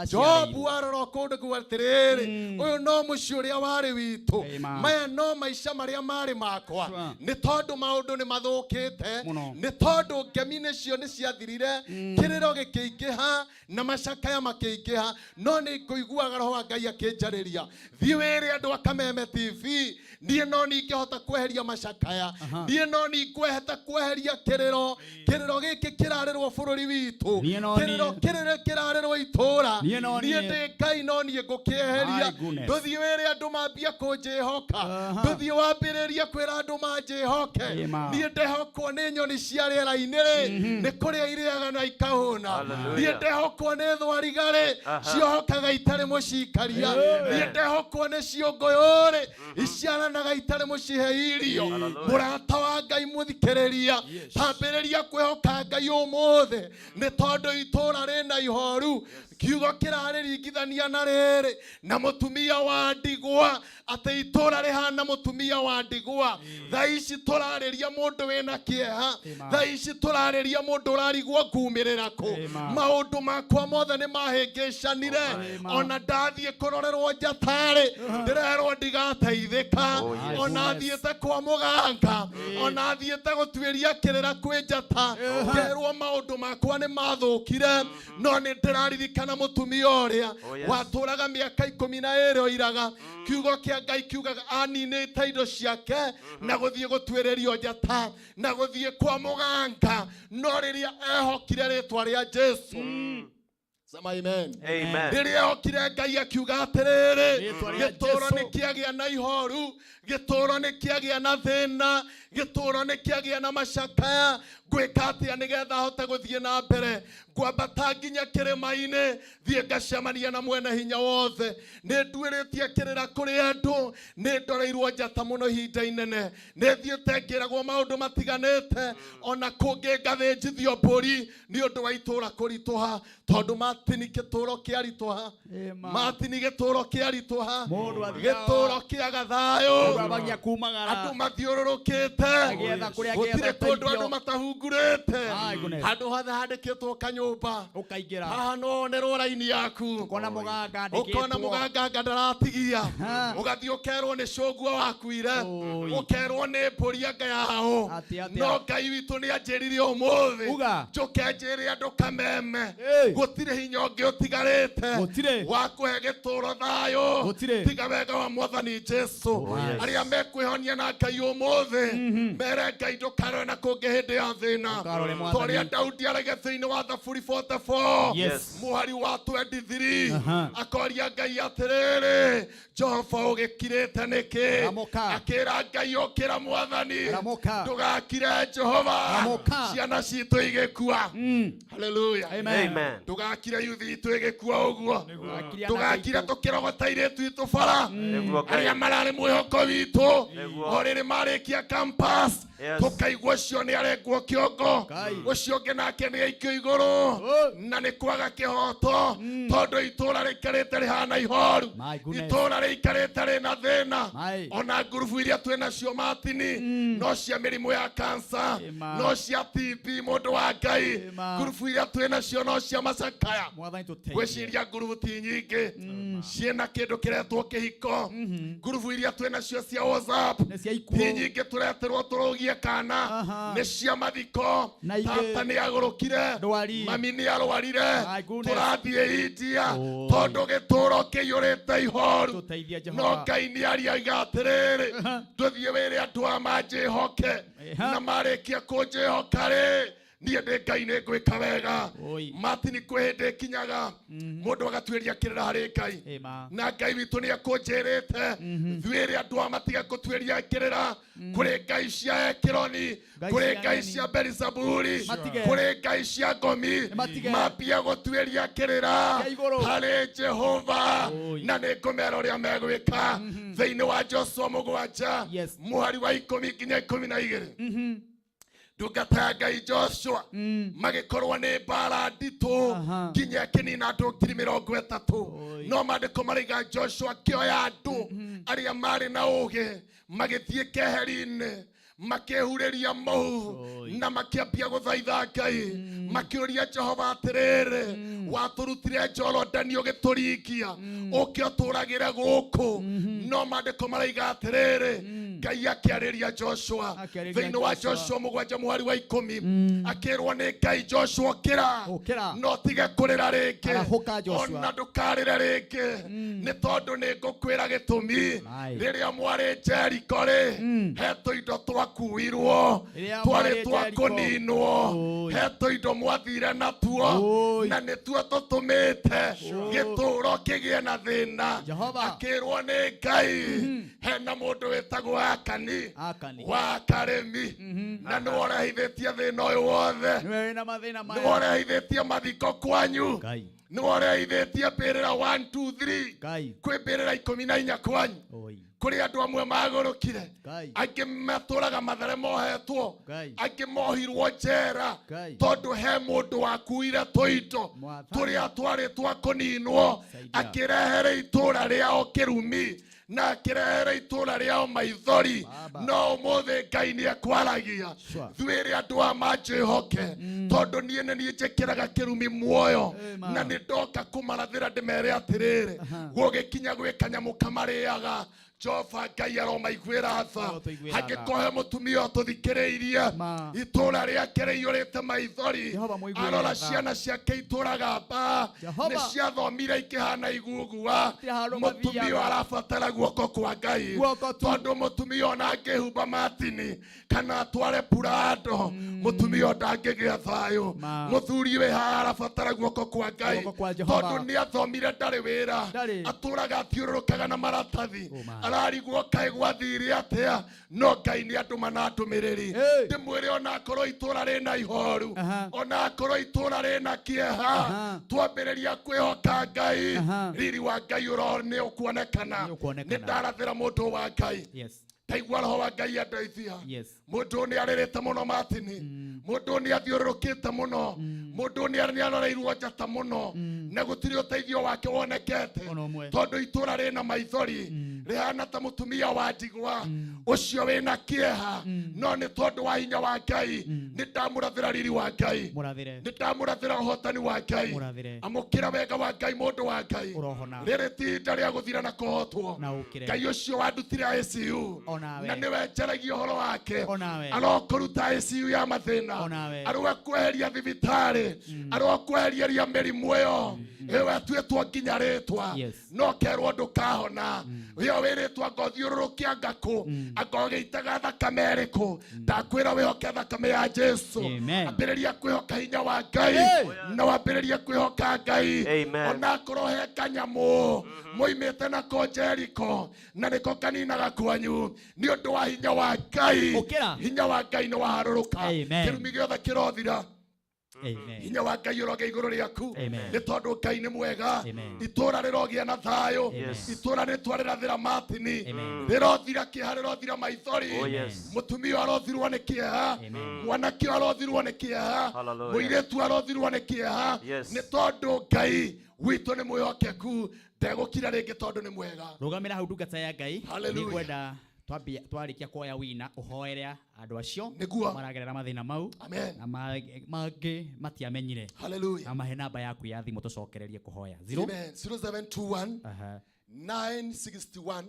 Jobu warora kundu kuatiriri uyu no mucie uria wari witu maya no maisha maria mari makwa ni tondu maundu ni mathukite ni tondu ngemi cio ni ciathirire kiriro gikiingiha na Masakaya makiingiha no ni kuiguaga roho wa Ngai akinjariria thii wiri andu a Kameme TV nie no ningihota kweheria Masakaya nie no ningihota kweheria kiriro giki kirarirwo bururi witu kiriro kirarirwo itura nie ndi Ngai no nie ngukieheria nduthii wiri andu mambia kunjihoka nduthii wambiriria kwira andu manjihoke nie ndehokwo ni nyoni cia riera mbara-inĩ nĩ kũrĩa irĩaga na ikahũna. Niĩ ndehokwo nĩ thwarigare ciohokaga itarĩ mũcikaria. Niĩ ndehokwo nĩ ciũngũyũ iciaranaga itarĩ mũcihe irio. Mũrata wa Ngai mũthikĩrĩria, tambĩrĩria kwĩhoka Ngai ũmũthĩ nĩ tondũ itũũra rĩna ihoru. Kiugo kĩrarĩringithania na rĩrĩ na mũtumia wa ndigwa, atĩ itũũra rĩhana mũtumia wa ndigwa. Thaa ici tũrarĩria mũndũ wĩna kĩeha, thaa ici tũrarĩria mũndũ ũrarigwo kumĩrĩra kũ. Maũndũ makwa mothe nĩ mahĩngĩcanire, ona ndathiĩ kũrorerwo njatarĩ ndĩrerwo ndigateithĩka, ona thiĩte kwa mũganga, ona thiĩte gũtuĩria kĩrĩra kwĩ njata, ngerwo maũndũ makwa nĩ mathũkire. No nĩ ndĩraririkana mũtumia ũrĩa watũraga mĩaka 12 oiraga kiugo kĩa Ngai kiugaga aninĩte indo ciake na gũthiĩ gũtuĩrĩrio njata na gũthiĩ kwa mũganga, no rĩrĩa ehokire rĩtwa rĩa Jesu. Amen. Rĩrĩa ehokire Ngai akiuga atĩrĩrĩ, gĩtũũro nĩ kĩagĩa na ihoru, gĩtũũro nĩ kĩagĩa na thĩna, gĩtũũro nĩ kĩagĩa na macakaya. Gwĩka atĩa nĩgetha hote gũthiĩ na mbere? Ngwambata nginya kĩrĩma-inĩ thiĩ ngacemania na mwene hinya wothe. Nĩ nduĩrĩtie kĩrĩra kũrĩ andũ, nĩ ndoreirwo njata mũno ihinda inene, nĩ thiĩte ngĩragwo maũndũ matiganĩte, ona kũngĩ ngathĩnjithio mbũri nĩ ũndũ wa itũũra kũritũha, tondũ matini gĩtũũro kĩaritũha, matini gĩtũũro kĩaritũha, gĩtũũro kĩaga thayũ, andũ mathiũrũrũkĩte, gũtirĩ kũndũ andũ matahungurĩte, handũ hothe handĩkĩtwo kanyũmba, haha no wonerwo raini yaku, ũkona mũganga ndaratigia, ũgathiĩ ũkerwo nĩ cũguo wakuire, ũkerwo nĩ mbũri anga yao. No Ngai witũ nĩ anjĩrire ũmũthĩ njũke njĩre andũ kameme, gũtirĩ hinya ũngĩ ũtigarĩte wa kũhe gĩtũũro thayũ tiga wega wa Mwathani Jesu. Arĩa mekwĩhonia na Ngai ũmũthĩ mere Ngai ndũkarore na kũngĩ hĩndĩ ya thĩna, tũrĩa Daudi aragia thĩinĩ wa Thaburi 44 mũhari wa 23 akoria Ngai atĩrĩrĩ, Jehova ũgĩkirĩte nĩkĩ? Akĩra Ngai ũkĩra Mwathani, ndũgakire Jehova, ciana citũ igĩkua. Hallelujah, amen. Ndũgakire yuthi itũ igĩkua ũguo, ndũgakire tũkĩrogota airĩtu itũ bara, arĩa mararĩ mwĩhoko witũ o rĩrĩ marĩkia campus, tũkaigua ũcio nĩ arengwo kĩongo, ũcio ũngĩ nake nĩ aikio igũrũ, na nĩ kwaga kĩhoto, tondũ itũũra rĩikarĩte rĩhana ihoru, itũũra rĩikarĩte rĩna thĩna. Ona ngurubu iria twĩna cio matini no cia mĩrimũ ya kansa, no cia TB, mũndũ wa Ngai, ngurubu iria twĩna cio no cia macakaya. Gwĩciria ngurubu ti nyingĩ ciĩna kĩndũ kĩretwo kĩhiko, ngurubu iria twĩna cio cia WhatsApp ti nyingĩ tũreterwo tũrũgie kana, nĩ cia mathiko, tata nĩ agũrũkire, mami nĩ arwarire, tũrathiĩ India tondũ gĩtũũro kĩiyũrĩte ihoru. No Ngai nĩ ariaga atĩrĩrĩ, tũthiĩ wĩre andũ aya manjĩhoke, na marĩkia kũnjĩhoka-rĩ niĩ ndĩ Ngai nĩ ngwĩka wega. Matini kwĩ hĩndĩ ĩkinyaga mũndũ agatuĩria kĩrĩra harĩ Ngai, na Ngai witũ nĩ ekũnjĩrĩte thuĩre andũ aya matige gũtuĩria kĩrĩra kũrĩ ngai cia Ekironi, kũrĩ ngai cia Beelzebuli, kũrĩ ngai cia ngomi, mambia gũtuĩria kĩrĩra harĩ Jehova, na nĩ ngũmera ũrĩa megwĩka thĩinĩ wa Joshua 7 mũhari wa 10 nginya 12. Ndungata ya Ngai Joshua magĩkorwo nĩ mbara nditũ nginya kĩnina andũ 30,000, no maandĩko maraiga Joshua akĩoya andũ arĩa marĩ na ũũgĩ magĩthiĩ keheri-inĩ makĩhurĩria mũhu na makĩambia gũthaitha Ngai, makĩũria Jehova atĩrĩrĩ, watũrutire Jorodani ũgĩtũringia ũkĩ ũtũragĩre gũkũ. No maandĩko maraiga atĩrĩrĩ, Ngai akĩarĩria Joshua thĩinĩ wa Joshua 7 mũhari wa 10 akĩrwo nĩ Ngai, Joshua ũkĩra, no tige kũrĩra rĩngĩ, ona ndũkarĩre rĩngĩ, nĩ tondũ nĩ ngũkwĩra gĩtũmi. Rĩrĩa mwarĩ Jeriko-rĩ, hetwo indo twakuirwo, twarĩ twa kũninwo, hetwo indo mwathire natuo, na nĩtuo tũtũmĩte gĩtũũro kĩgĩe na thĩna. Akĩrwo nĩ Ngai, hena mũndũ wĩtagwo Akani wa Karemi na nĩworehithetie thĩna ũyũ wothe nĩworehithetie mathiko kwanyu nĩworehithetie mbĩrĩra 1 2 3 kwĩ mbĩrĩra 14 kwanyu kuri andu amwe magurukire angĩ matũraga Mathare mohetwo angĩ mohirwo njera tondu he mundu wakuire tuito turia twari twakuninwo akirehere itura riao Kirumi na akirehere itura riao Maithori no muthe Ngai ni akwaragia thwire andu a manjihoke tondu nie ni njikiraga Kirumi muoyo na ni ndoka kumarathira ndimere atiriri gugikinya gwika nyamu kamariaga Jehova Ngai aromaiguĩra tha hangĩkohe mũtumia tũthikĩrĩirie itũra rĩake rĩiyũrĩte maithori arora ciana ciake itũraga mba nĩ ciathomire ikĩhana igugua mũtumia arabatara guoko kwa Ngai tondũ mũtumia ona angĩhumba matini kana atware purado mũtumia ndangĩgĩa thayũ mũthuri wĩ haha arabatara guoko kwa Ngai tondũ nĩ athomire ndarĩ wĩra atũraga athiũrũrũkaga na maratathi ararigwo kaĩ gwathire atia no Ngai nĩ andũ manatũmĩrĩri ndĩmwĩre ona korwo itũra rĩna ihoru ona korwo itũra rĩna kĩeha twambĩrĩria kwĩhoka Ngai riri wa Ngai nĩ ũkuonekana nĩ ndarathĩra mũndũ wa Ngai taigua roho wa Ngai andeithia mũndũ nĩ arĩrĩte mũno matini mũndũ nĩ athiũrũrũkĩte mũno mũndũ nĩ aroreirwo njata mũno na gũtirĩ ũteithio wake wonekete tondũ itũra rĩna maithori rĩhana ta mũtumia wa ndigwa ũcio wĩna kĩeha no nĩ tondũ wa hinya wa Ngai nĩ ndamũrathĩra riri wa Ngai nĩ ndamũrathĩra ũhotani wa Ngai amũkĩra wega wa Ngai mũndũ wa Ngai rĩrĩ ti ihinda rĩa gũthira na kũhotwo Ngai ũcio wandutire ICU na nĩwe njaragia ũhoro wake arokũruta ICU ya mathĩna arokweheria thibitarĩ arokweheria mĩrimũ ĩyo ĩwe tuĩtwo nginya rĩtwa no kerwo ndũkahona yo wĩrĩtwa ngothiũrũrũkia ngakũ angogĩitaga thakame ĩrĩkũ ndakwĩra wĩhoke thakame ya Jesu ambĩrĩria kwĩhoka hinya wa Ngai na wambĩrĩria kwĩhoka Ngai ona korwo he kanyamũ moimĩte nako Jeriko na nĩko kaninaga kwanyu nĩ ũndũ wa hinya wa Ngai hinya wa Ngai nĩ waharũrũka kĩrumi gĩothe kĩrothira hinya wa Ngai ũrogĩa igũrũ rĩaku nĩ tondũ Ngai nĩ mwega itũra rĩrogĩa na thayũ itũra nĩtwarĩrathĩra matini rĩrothira kĩeha rĩrothira maithori mũtumia arothirwo nĩ kĩeha mwanake arothirwo nĩ kĩeha mũirĩtu arothirwo nĩ kĩeha nĩ tondũ Ngai witũ nĩ mwĩhokeku ndegũkira rĩngĩ tondũ nĩ mwega rũgamĩra hau ndungata ya Ngai nĩngwenda twarikia kuoya wina uhoere andu acio maragerera mathina mau na mangĩ matiamenyire na mahe namba yaku ya thimũ tucokererie kuhoya 0721 961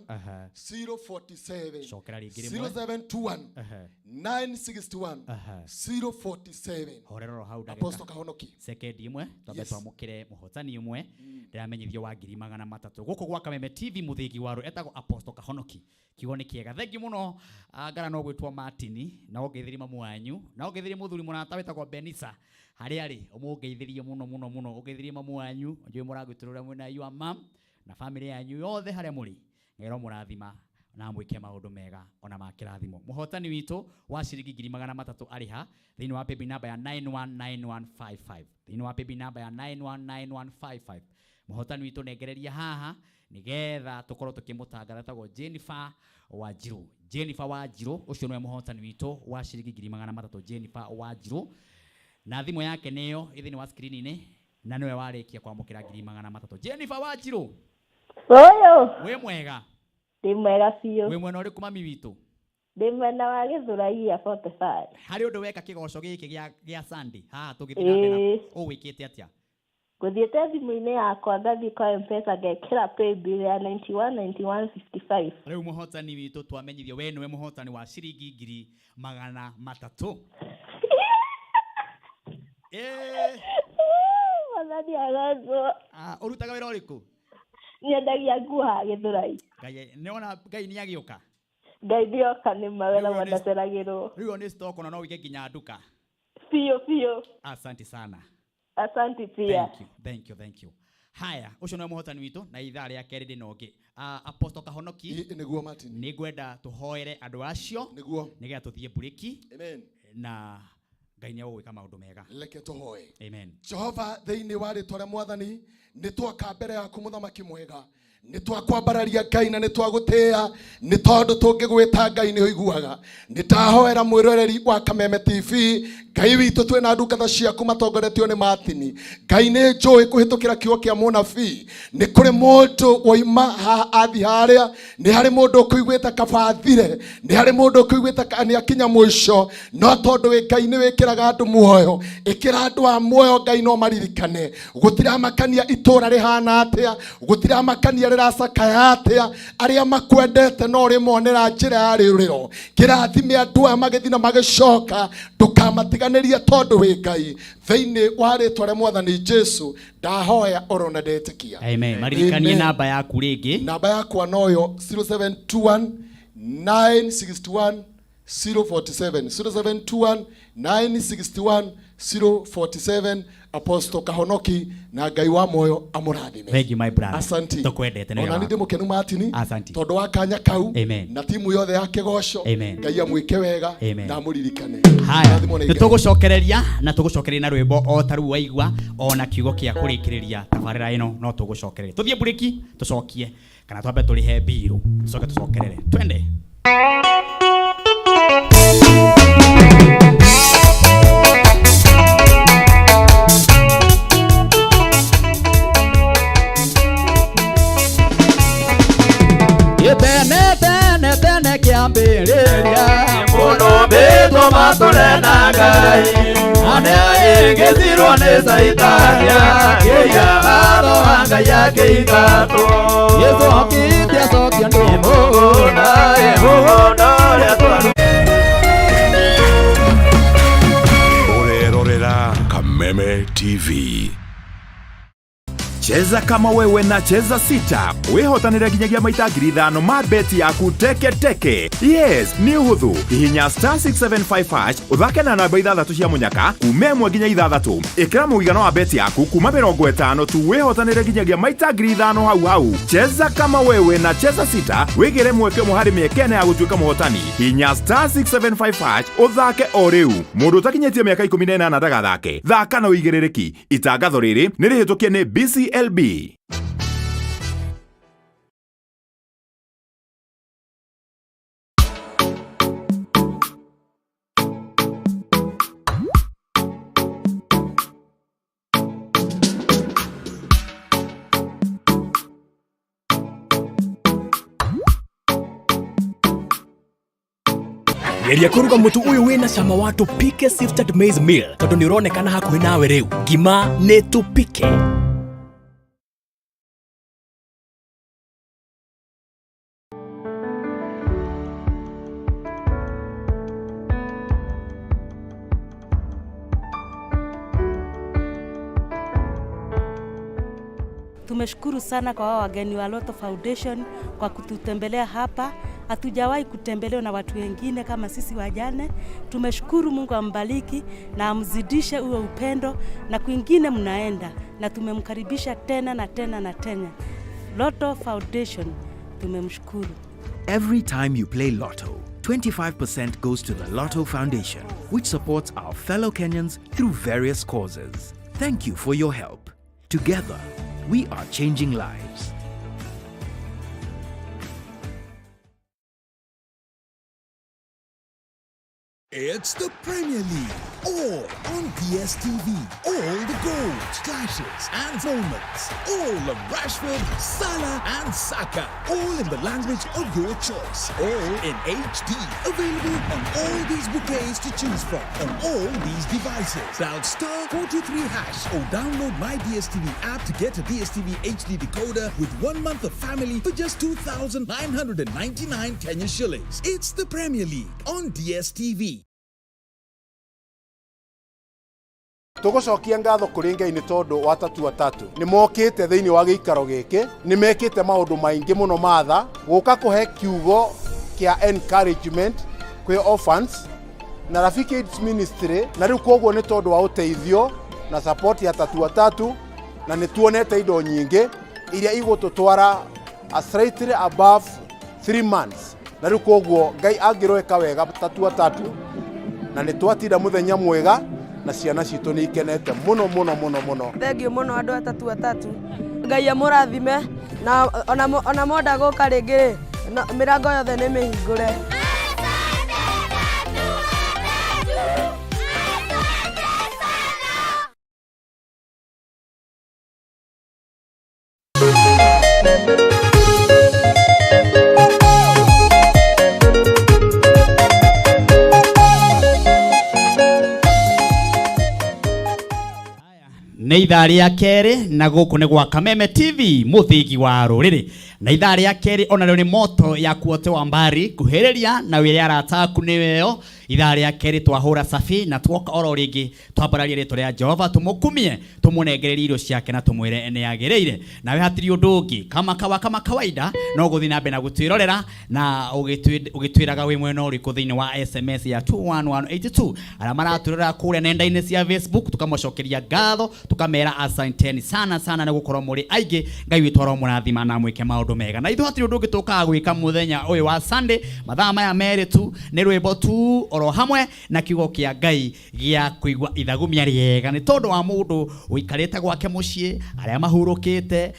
047 0721 961 047 horero hau Apostle Kahonoki sekendi imwe twabe twamukire muhotani imwe ndiramenyithio wa 300 guku gwa Kameme TV muthigi waru etagwo Apostle Kahonoki kiugo nĩ kĩega thengi mũno ngara no gwĩtwo Martini na ongeithirie mamu wanyu na ongeithirie muthuri mũrata wetagwo Benisa harĩa arĩ ũmũngeithirie mũno ongeithirie mamu wanyu njũĩ mũragwĩtũrũra mwena your mom na family yanyu yothe harĩa mũrĩ ngero mũrathima na mwĩke maũndũ mega ona ma kĩrathimo mũhotani witũ wa ciringi 300 arĩ ha thĩinĩ wa paybill number ya 919155 thĩinĩ wa paybill number ya 919155 mũhotani witũ nengereria haha nigetha tukorwo tukimũtangatha tagwo Jennifer Wanjiru ucio nĩwe mũhotani witũ wa ciringi 300 Jennifer Wanjiru na thimũ yake nĩyo ĩthĩinĩ wa screen-inĩ na nĩwe warĩkia kwamũkĩra 300 Jennifer Wanjiru wĩ mwega ndĩ mwega biũ wĩ mwena ũrĩkũ mami witũ ndĩ mwena wa Gĩthũrai 45 harĩ ũndũ weka kĩgoco gĩkĩ gĩa Sunday haha tũgĩthiĩ na mbere ũgwĩkĩte atĩa ngũthiĩte thimũ-inĩ yakwa ngathiĩ kwa M-Pesa ngekĩra paybill ya 919155 rĩu mũhotani witũ twamenyithio we nĩwe mũhotani wa ciringi 300 Wathani agathwo ũrutaga wĩra ũrĩkũ nyendagia nguo haha Gĩthũrai Ngai nĩona Ngai nĩagĩũka Ngai nĩoka nĩ mawĩra mandaceragĩrwo rĩu nĩ stock na no wige nginya nduka biũ asante sana asante pia thank you Haya, ucio no muhotani witu na ithaa ria keri ndi nogi. Apostle Kahonoki niguo Martin. Nigwenda tuhoere andu acio niguo nigetha tuthie buriki. Amen. Na Ngai ni agwika maundu mega. Leke tuhoe. Amen. Jehova thiini wa ritwa ria Mwathani ni twaka mbere yaku muthamaki mwega. Ni twakwambararia Ngai na ni twagutia ni tondu tungigwita Ngai ni uiguaga. Ni tahoera mwiroreri wa Kameme TV Ngai witu twina ndungata ciaku matongoretio ni Martin. Ngai ni njui kuhitukira kiugo kia munabii ni kuri mundu woima athi haria ni hari mundu kuigwita kabathire ni hari mundu kuigwita ni akinya mwisho no tondu we Ngai ni wikiraga andu muoyo ikira andu a muoyo Ngai no maririkane gutira makania itura rihana atia gutira makania riracakaya atia aria makwendete no rimonera njira ya ririro kirathime andu a magithina magicoka ndukamatiganirie tondu we Ngai thiini wa ritwa ria Mwathani Jesu ndahoya orona ndetikia. Amen. Maririkanie namba yaku ringi. Namba yakwa noyo 0721 961 047 0721 961 047. Apostle Kahonoki na Ngai wa moyo amurathime. Thank you my brother. Asante. Tukwendete nĩ ona ndi mukenu Martin. Asante. Tondu wa kanya kau. Amen. Na timu yothe ya Kigosho. Amen. Ngai amwike wega na muririkane. Haya. Nitugucokereria na tugucokereria na rwimbo o taru waigua ona kiugo kia kurikiriria tabarira ino no tugucokereria. Tuthie buriki tucokie kana twambe turihe biru. Tucoke tucokerere. Twende. Tene kiambiriria muno betwa matule na Ngai ane ingithirwo ni Saitania kiya aro Ngai yake igato Yesu akitia sokia ndumuguna emugono ria twaru urerorera Kameme TV. Cheza kama wewe na cheza sita. Wihotanire ginyagia maita 5,000 ma beti yaku teke teke. Yes, ni uhuthu. Hihinya *675# uthake na namba 6 cia munyaka kume 1 nginya 6. Ikira muigano wa beti yaku kuma 50 tu wihotanire ginyagia maita 5,000 hau. Cheza kama wewe na cheza sita. Wigire mweke muhari miekene ya gutuika muhotani. Hihinya *675# uthake o riu. Mundu utakinyetie miaka 18 ndagathake. Thaka na uigirereki. Itangatho riri nirihitukie ni BCLB. Geria kuruga mutu uyu wina cama wa Tupike Sifted Maize Meal tondu ni uronekana hakuhi nawe riu. Ngima ni Tupike. Tumeshukuru sana kwa wao wageni wa Lotto Foundation kwa kututembelea hapa. Hatujawahi kutembelewa na watu wengine kama sisi wajane. Tumeshukuru, Mungu ambariki na amzidishe uwe upendo na kwingine mnaenda, na tumemkaribisha tena na tena na tena. Lotto Foundation tumemshukuru. Every time you play Lotto, 25% goes to the Lotto Foundation, which supports our fellow Kenyans through various causes. Thank you for your help. Together, we are changing lives. It's the Premier League, all on DSTV. All the goals, clashes and moments. All of Rashford, Salah and Saka. All in the language of your choice. All in HD. Available on all these bouquets to choose from. On all these devices. Dial *423# or download my DSTV app to get a DSTV HD decoder with 1 month of family for just 2,999 Kenya shillings. It's the Premier League on DSTV. Tugucokia ngatho kuri Ngai ni tondu watatu ni mokite thiini wa giikaro giki ni mekite maundu maingi muno matha guka kuhe kiugo kia encouragement kwi orphans na Rafiki Aids Ministry na riu koguo ni tondu wa uteithio na support ya tatu na nĩ tuonete indo nyingĩ iria igũtũtwara slightly above 3 months. Na rĩu koguo Ngai angĩroeka wega tatu atatu na nĩ twatinda mũthenya mwega na ciana citũ nĩ ikenete mũno mũno mũno mũno. Thengiũ mũno andũ atatu. Ngai amũrathime na ona monda gũka rĩngĩ mĩrango yothe nĩ mĩhingũre. Nĩ ithaa rĩa kerĩ na gũkũ nĩ gwa Kameme TV mũthingi wa rũrĩrĩ. Na ithaa rĩa kerĩ ona rĩo nĩ moto ya kuote wa mbari kuhĩrĩria na wĩrĩa arataku nĩ weo. Ithaa rĩa kerĩ twahũra safi na twoka oro rĩngĩ twambararia rĩtwa rĩa Jehova tumukumie tumunegererie irio ciake na tumwĩre nĩ agĩrĩire. Nawe hatiri ũndũ ũngĩ kama kawaida no gũthiĩ na mbere na gũtwĩrorera na ũgĩtwĩraga wĩ mwena ũrĩkũ thĩinĩ wa SMS ya 21182 arĩa maratwĩrora kũrĩa nenda-inĩ cia Facebook tukamũcokeria ngatho tukamera asanteni sana na gũkorwo mũrĩ aingĩ. Ngai witũ oro mũrathima na mwĩke maũndũ mega. Na ithuĩ hatiri ũndũ ũngĩ tũkaga gwĩka mũthenya ũyũ wa Sunday mathaa maya merĩ tu nĩ rwĩmbo tu oro hamwe na kiugo kĩa Ngai gĩa kũigua ithagumia rĩega nĩ tondũ wa mũndũ ũikarĩte gwake mũciĩ arĩa mahurũkĩte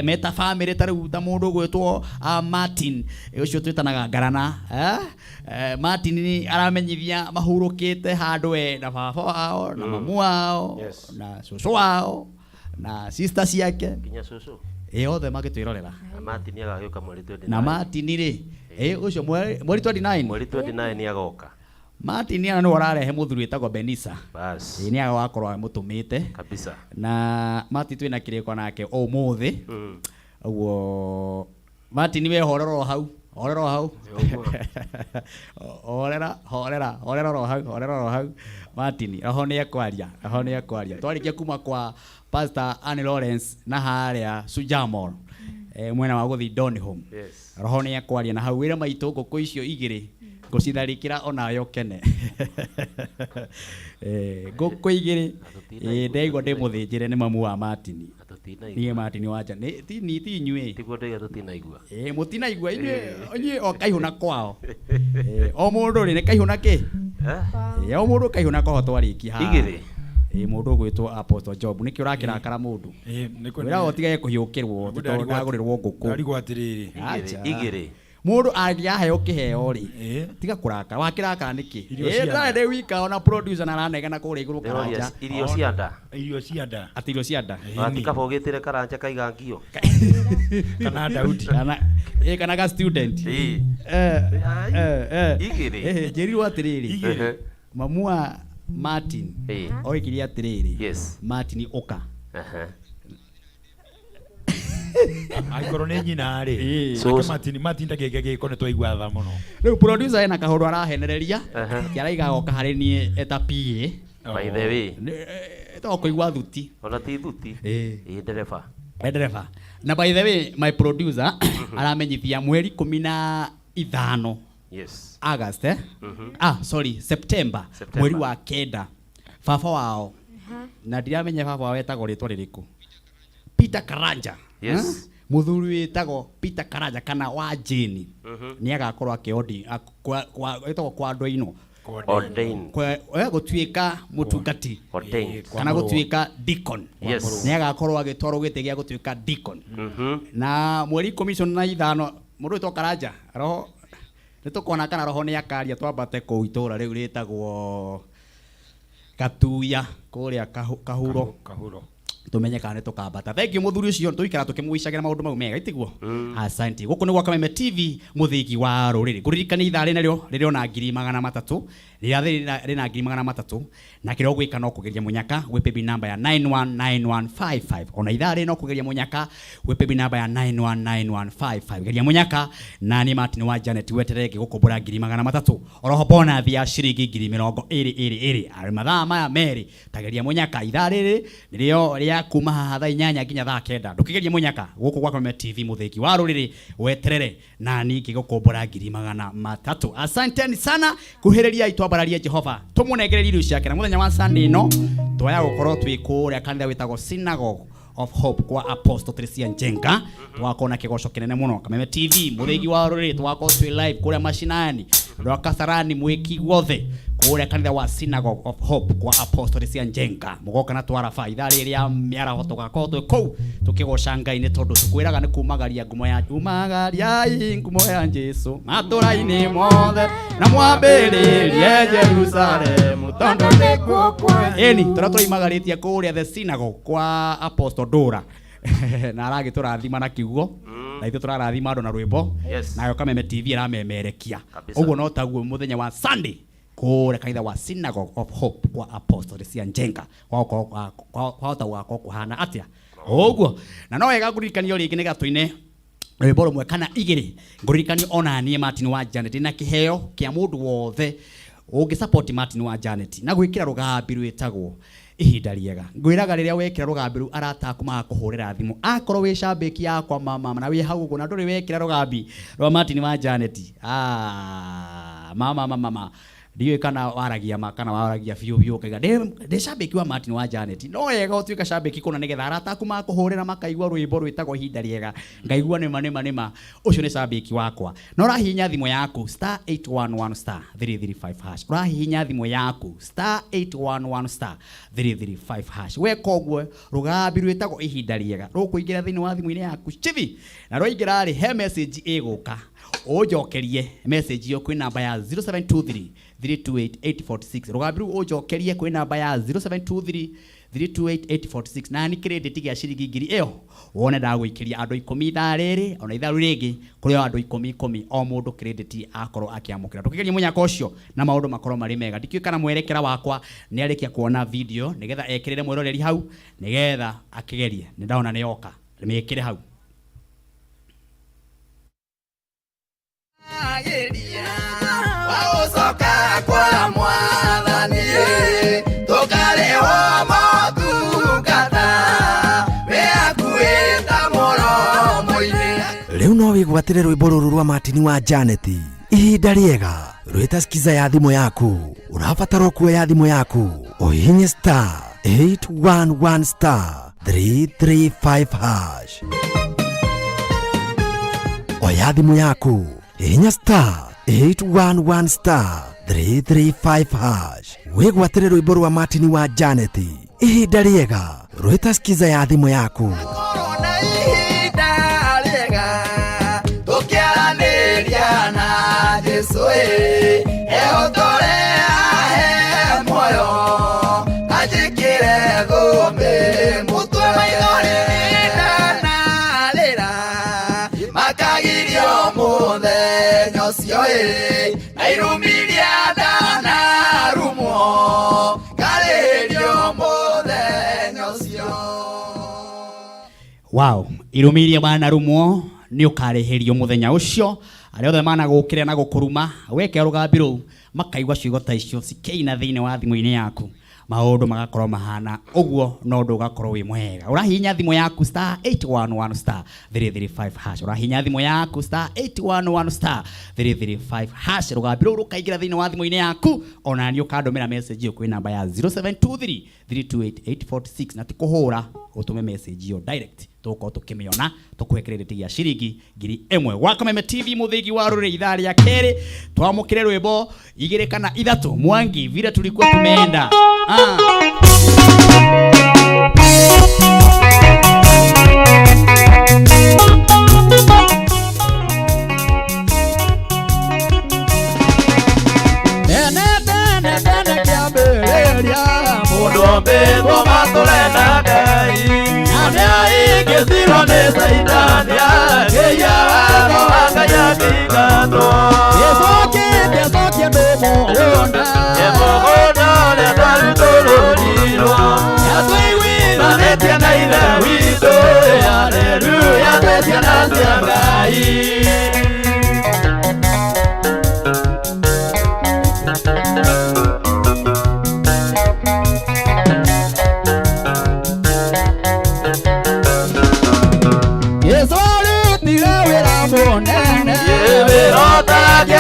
meta family tarĩu ta mũndũ gwĩtwo Martin ũcio twĩtanaga Ngarana Martin ni aramenyithia mahurũkĩte handũ we na baba wao na mamu wao na cũcũ wao na sister ciake kinya cũcũ othe magĩtwĩrorera Martin agagĩũka mweri 29 na Martin rĩ ucio mweri 29 ni agoka. Martin ni ana wararehe muthuri wetagwo Benisa bas ni agakorwo mutumite kabisa. Na Martin twina kiriko nake umuthi uguo Martin we horero hau horera hau Martin roho ni ekwaria twarikia kuma kwa Pastor Anne Lawrence na haria Sujamor mwena wa guthi Donholm roho ni ekwaria na hau wira maitu ngũkũ icio igĩrĩ ngũcitharĩkĩra onayo kene ngũkũ igĩrĩ ndĩigua ndĩmũthĩnjĩre nĩ mamu wa Martin niĩ Martin wanja ti inyuĩ tiguo ndĩga tũtinaigua mũtinaigua inyuĩ o kaihũna kwao o mũndũ rĩ nĩ kaihũna kĩ o mũndũ kaihũna kwao twarĩkia haha igĩrĩ mũndũ gwĩtwo Apostle Job nĩkĩ ũrakĩrakara mũndũ wĩra ũtigae kũhiũkĩrwo ndagũrĩrwo ngũkũ ndarigwo atĩrĩrĩ igĩrĩ mũndũ angĩaheo kĩheo rĩ tiga kũrakara wakĩrakara nĩkĩ ndĩ wika ona producer na aranegena kũrĩa igũrũ karanja irio cia nda ati irio cia nda atikaba ũgĩtĩre karanja kaiga ngio kana Daudi kana ga student igĩrĩ njĩrirwo atĩrĩrĩ mamu wa Martin oikiria atĩrĩrĩ Martin ũka Aikoro nĩ nyina rĩ Martin ndagĩke gĩkone twaigua tha mũno rĩu producer ena kahũrũ arahenereria kĩaraiga goka harĩ niĩ eta PA by the way to kũigua thuti ona ti thuti ndereba na by the way my producer aramenyithia mweri 15 August September mweri wa kenda baba wao na ndiramenya baba wao etagwo rĩtwa rĩrĩkũ Peter Karanja muthuri wetagwo Peter Karanja kana wa Jane ni agakorwo akiodi etagwo kwa andũ ino gũtuĩka mũtungati kana gũtuĩka deacon ni agakorwo agĩtwarwo gĩtĩ gĩa gũtuĩka deacon na mweri 15 mũndũ wetagwo Karanja roho nĩtũkona kana roho nĩ akaria twambate kũu itũra rĩu rĩtagwo Gatuya kũrĩa kahuro tumenye kana tukambata. Thank you muthuri ucio tuikara tukimwicagira maundu mau mega itiguo. Asante. Guku ni gwa Kameme TV muthingi wa ruriri. Kuririkana ithaa rĩrĩ na 300 rĩrĩ na 300 na kĩrĩa ũgwĩka no kũgeria mũnyaka gwĩ paybill number ya 919155 ona ithaa rĩrĩ no kũgeria mũnyaka gwĩ paybill number ya 919155 geria mũnyaka na ni Martin wa Janet wetereke gũkũmbũra 300 oroho bonus ya ciringi 20,000 arĩ mathaa maya merĩ tageria mũnyaka ithaa rĩrĩ nĩrĩo rĩa ya kuma haha thaa 8 nginya thaa 9 ndukigerie munyaka guku kwa Kameme TV mutheki wa ruriri weterere na ningi gukumbura 300. Asanteni sana kuhiriria itwambararia Jehova tumunegererie irio ciake na muthenya wa Sunday no twaya gukorwo twikuria kanitha witagwo Synagogue of Hope kwa Apostle Tricia Njenga twakona kigoco kinene muno Kameme TV mutheki wa ruriri twako twi live kuria mashinani ndo Kasarani mwiki wothe kuria kanitha wa Synagogue of Hope kwa Apostle Tricia Njenga mugoka na twara faida riria miara hotoka ko twi kou tukigoca Ngai ni tondu tukwiraga ni kumagaria ngumo ya umagaria ngumo ya Jesu maturaini mothe na mwambiririe Jerusalem tondu ni gukwa eni turaturaimagaritie kuria the Synagogue kwa Apostle Dora na aragi turathima na kiugo na ithu turarathima andu na rwimbo nayo Kameme TV iramemerekia uguo no taguo muthenya wa Sunday kuria kanitha wa Synagogue of Hope kwa Apostle Tricia Njenga kwa wako kuhana atia uguo na no wega ngurikanio ringi ni gatuine rwimbo rumwe kana igiri ngurikanio ona nie Martin wa Janet na kiheo kia mundu wothe ungi support Martin wa Janet na gwikira rugambi rwitagwo ihinda riega ngwiraga riria wekira rugambi arata kuma kuhurira thimu akorwo wi shambiki yakwa mama na wi hau guo na nduri wekira rugambi rwa Martin wa Janet mama ndiwe kana waragia makana waragia biu kaiga de shambiki wa Martin wa Janet no yega utuika shambiki kuna nigetha arata kuma kuhurira makaigwa rwimbo rwitagwo ihinda riega ngaigua nema ucio ni shambiki wakwa no rahinya thimo yaku *811 *335# rahinya thimo yaku *811 *335# wekogwe rugambi rwitagwo ihinda riega rukuingira thini wa thimo-ini yaku chivi na roingira ri he message iguka ujokerie message yo kwi namba ya 0723 328 rugambi ru ujokerie kwi namba ya 0723 328 na ni credit gia ciringi ngiri iyo wone ndagwikiria andu 10 thariri ona itharu ringi kuri andu 10 o mundu credit akorwo akiamukira tukigeria munyaka ucio na maundu makorwo mari mega ndikiukana mwerekera wakwa ni arikia kuona video nigetha ekirire mwiroreri hau nigetha akigerie ni ndaona ni yoka miikire hau wagucoka kwa Mwathani tukariho motungata wiakuita muromo-ini. Riu no wigwatire rwimbo ruru rwa Martin wa Janet ihinda riega rwita skiza ya thimu yaku urabatara kuoya thimu yaku uhinye *811 *335# oya thimu yaku hinya *811 *335# wigwatire rwimbo rwa Martin wa Janet ihinda riega rwita skiza ya thimu yaku tukiaraniria na Jesu ehotore ahe moyo ajikire gombe mutwe maithori na lera makagirio muthenya ucio na irumiria ndana rumo karirio muthenya ucio. Wow, irumiria bana rumo ni ukareherio muthenya ucio ari othe mana gukire na gukuruma weke rugambi ru makaigwa ciugo ta icio cikeina thiine wa thimu-ini yaku maundu magakorwo mahana uguo no ndu gakorwo wi mwega urahinya thimu yaku *811 *335# urahinya thimu yaku *811 *335# rugambi ru rukaigira thiine wa thimu-ini yaku ona ni ukandumira message yo kwi namba ya 0723 328 na tikuhura utume message yo direct tuko tukimiona tukuhe credit ya ciringi ngiri 1 wa Kameme TV muthigi wa ruri ithaa ria keri twamukire rwimbo 2 kana 3 mwangi vile tulikuwa tumeenda Mudombe matulena Ngai Ngai kithiro ni Saitania Geya wano angaya kingato Yesokie ndumo Yemogono le tarutoro niro Yatwiwira netia na ile wito Hallelujah netia na Ngai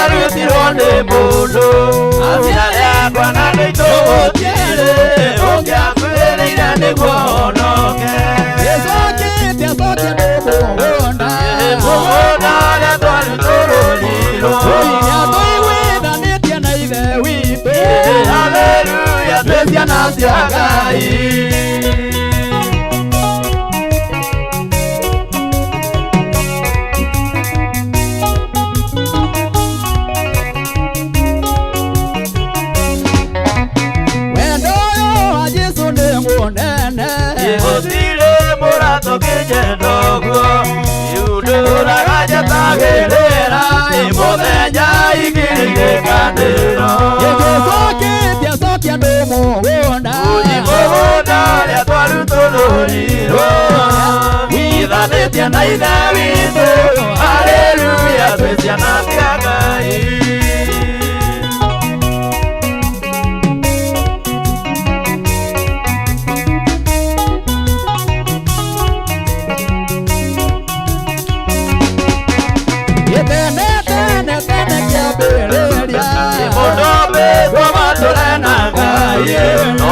twarutirwo nĩ mũndũ athira rĩakwa na nĩitũgũtiĩrĩ ũngĩakwĩrĩire nĩguo honoke gĩcokete acokia mũgũnda mũgũnda ũrĩa twarutũrũrirwo nĩatũiguithanĩtie na ithe witũ haleluya twĩ ciana cia Ngai. Kijendogo yudura gajatagirira imuthenya igirire kaniro yegosoke sokia ndumugunda uyimugunda ria twarutũrũrirwo withanĩtie na ithe witũ haleluya twĩ ciana cia Ngai.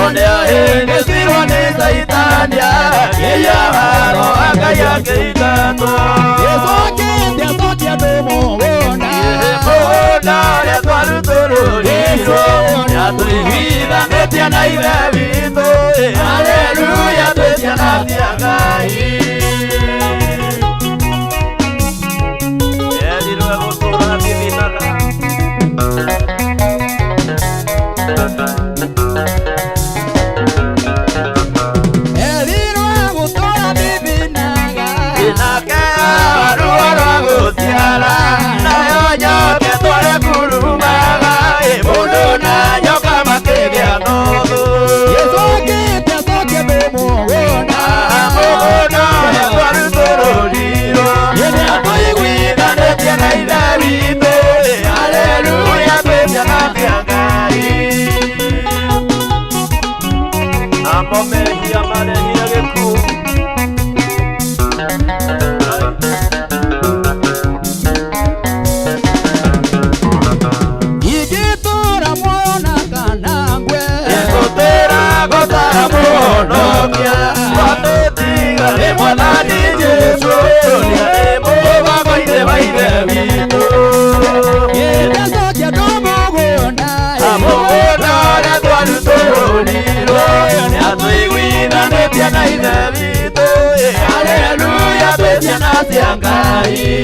Onea hengezirwo nĩ Saitania kĩyaharo akaiya kĩingatwo gĩcokete acokia ndũmũgũnda mũgũnda ũrĩa twarutũrũrirwo nĩatũiguithanĩtie na ithe witũ haleluya twĩ ciana cia Ngai. Erirwe gũtũũra thithinaga nayo nyoke tware kurumaga mũndũ na nyoka makĩgĩa nũthũ gĩcokete acokia ndũmũgũnda mũgũnda ũrĩa twarutũrũrirwo nĩatũiguithanĩtie na ithe witũ haleluya twĩ ciana cia Ngai. Amo mehia marehia gĩkuũ Monokia watutiga nĩ Mwathani Jesũ nĩarĩmũthakoire maithe witũ gĩtacokia ndũmũgũnda mũgũnda ũrĩa twarutũrũrirwo nĩatũiguithanĩtie na ithe witũ haleluya twĩ ciana cia Ngai.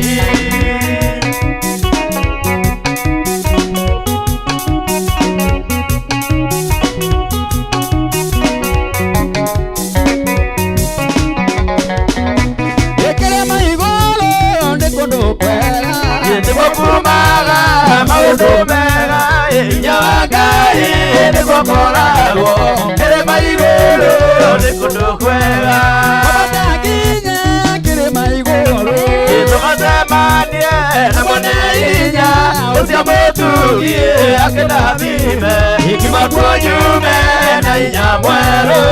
Kumaga maũndũ mega hinya wa Ngai nĩguo koragwo kĩrĩma igũrũ nĩ kũndũ kwega gũtakinya kĩrĩma igũrũ tũgacemanie na mwene hinya ũcio mũtugie akĩndathime hikima kuo nyume na hinya mwerũ.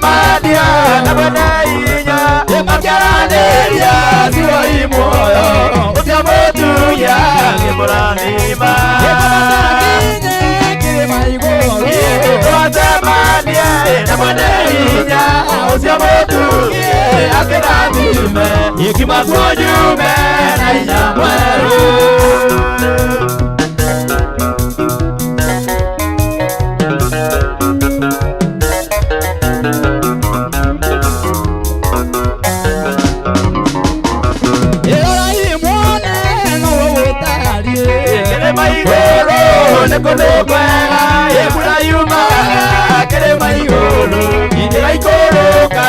Madia na mwene hinya makĩaranĩria ciugo imuoyo ũcio mũtugia ngĩmũrathima twacemanie na mwene hinya ũcio mũtugia akĩrathime hikima kuo nyume na hinya mwerũ. Nĩ kũndũ kwega mbura yumaga kĩrĩma igũrũ ĩgaikũrũka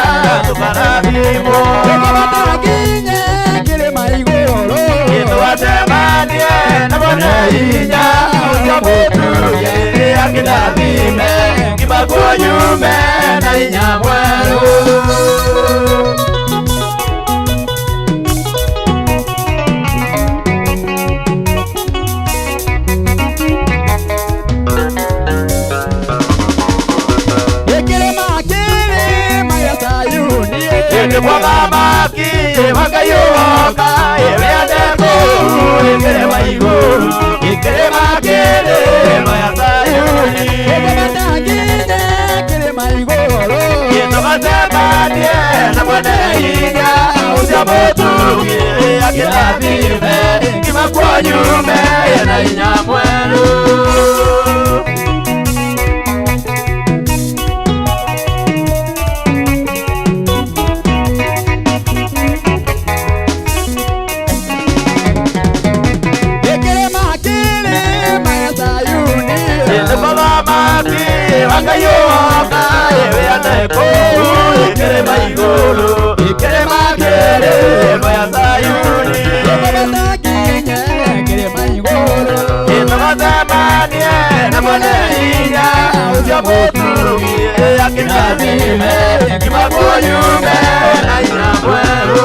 tũkarathimwo tũgatakinye kĩrĩma igũrũ twacemanie na mwene hinya ũcio mũtugie akĩndathime ngima kuo nyume na hinya mwerũ. wakayoka ebeadeko ekerema iguru ekerema kerema ya Sayuni ebeadagine kerema iguru yetomatebanie na bwana higa usiabotugi akitadime kimakwanyume na inyamwelu wakayoka ebeadeko ekerema iguru ekerema kerema ya Sayuni ebeadaginye kerema iguru etomatamanie na bwana higa usiabotugi akitadime kimakwanyume na inyamwelu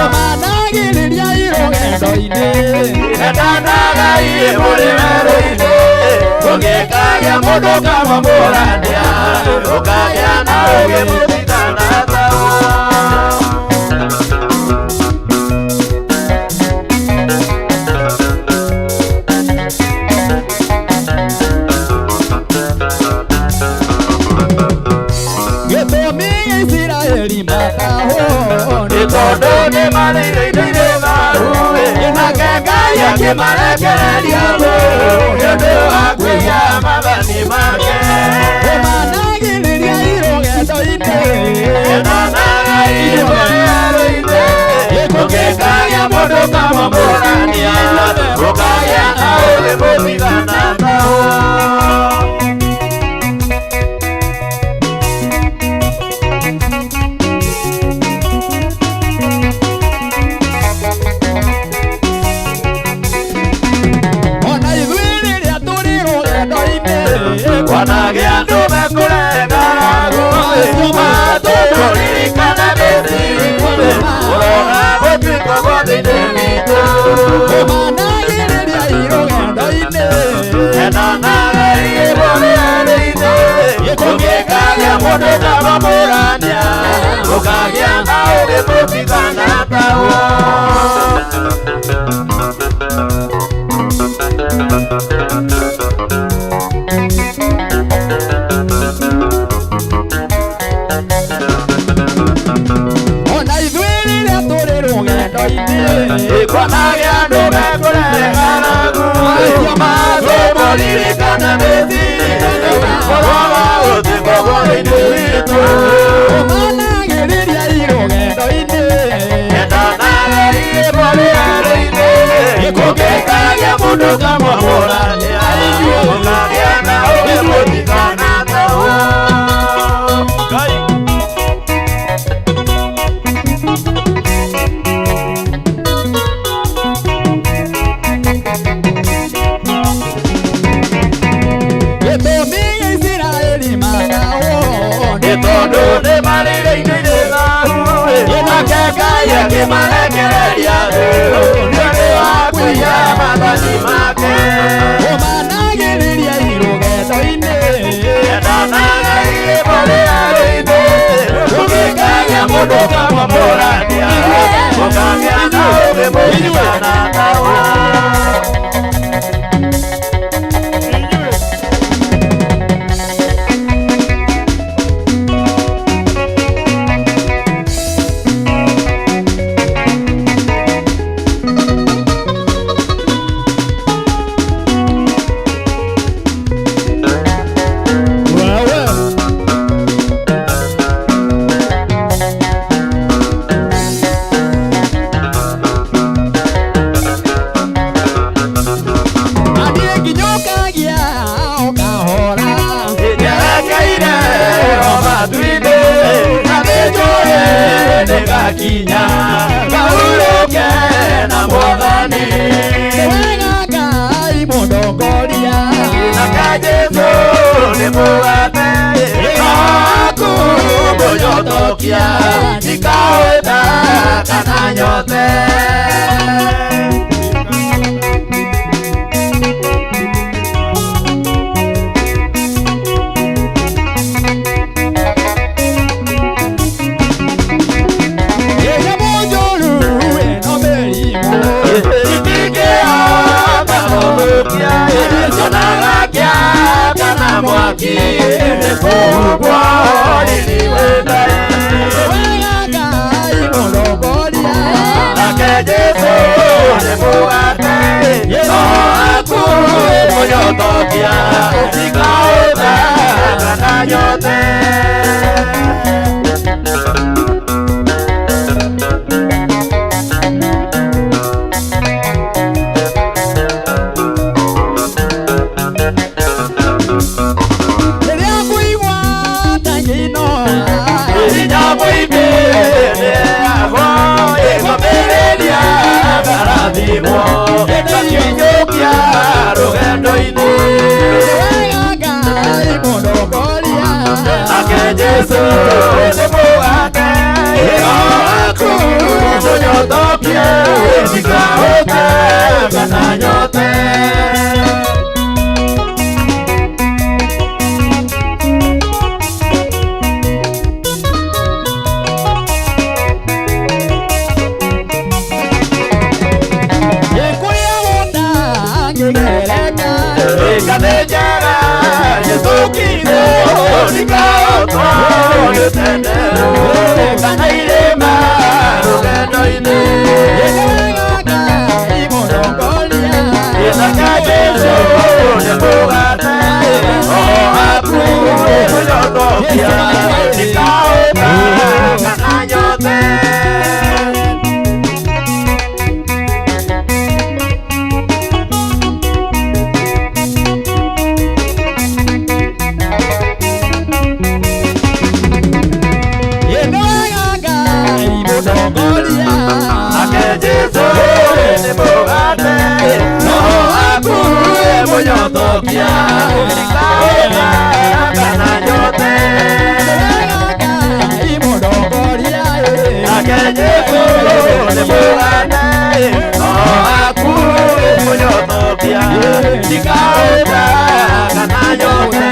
Omanagiriria irogendo-ine etanagai muremero-ine ungikagia mundu kamamurania ukagia na ugi mutikanatawa Itondo ni malirinde maruwe inakengaya kimarekereria yode akwiya mabani make omanagiriria irogendo-ine enanagai ungikagia mundu kamamurania ukagia na ugi mutikanatawa wanagia ndume kurengagu matuturirikana bezikume urona gutwika gwathini witu omanagiriria irogendo-ine enanagai muremero-ine ungikagia mundu kamamurania ukagia na ugi mutikanatawa Ikwanagya ndume kurenganagu matuturirikana bezikume urona gutwika gwathini witu omanagiriria irogendo-ine enanagai muremero-ine ungikagia mundu kamamurania ukagia na ugi mutikanatawa Itondo ni malirinde maruwe inakengaya kimarekereria yode akwiya mabani make omanagiriria irogendo-ine enanagai muremero-ine ungikagia mundu kamamurania ukagia na ugi mutikanatawa gakinya gahuruke na mwathani wega Ngai mũndongoria nake Jesũ nĩ mũgate aku mũnyotokia ndikaũenda kana nyote Mwaki kubwa niliwenda wega Ngai mũndongoria nake Jesũ nĩ mũgate aku mũnyotokia ndikaũenda kana nyote Jesũ nĩ mũgate aku mũnyotokia ndikaũenda kana nyote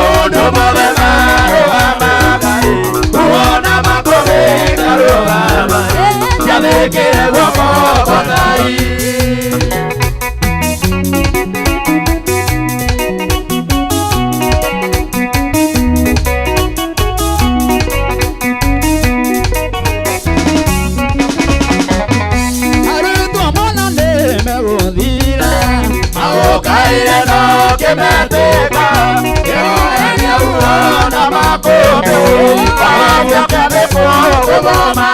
Aono mothe maruga magai makũmbĩ Wagĩoka thĩkũ gũthoma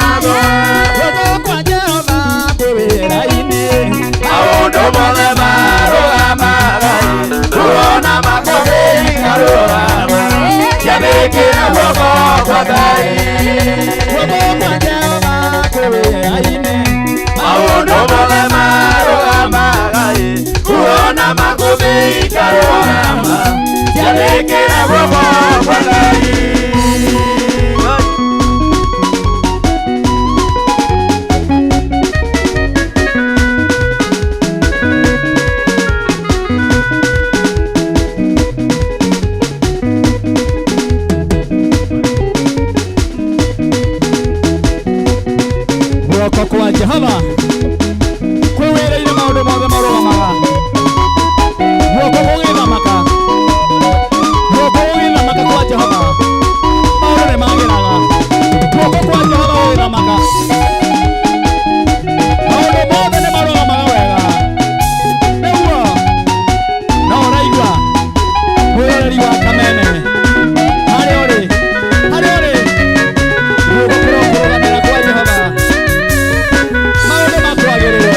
Guoko kwa Jehova kwĩwĩra-inĩ Maũndũ mothe marũgamaga Kuona makũmbĩ ikarũgama Kĩamĩkĩra guoko kwa Ngai Guoko kwa Jehova kwĩwĩra-inĩ Maũndũ mothe marũgamaga Kuona makũmbĩ ikarũgama Kĩamĩkĩra guoko kwa Ngai Guoko kwa Jehova kwĩwĩra-inĩ maũndũ mothe marũgamaga Guoko gũgĩthamaka Guoko gũgĩthamaka kwa Jehova maũndũ nĩmagĩraga Guoko kwa Jehova gũgĩthamaka maũndũ mothe nĩmarũgamaga wega nĩguo no ũraigua mwĩrori wa kamene harĩa ũrĩ guoko kũrũgamĩra kwa Jehova maũndũ makwagĩrĩre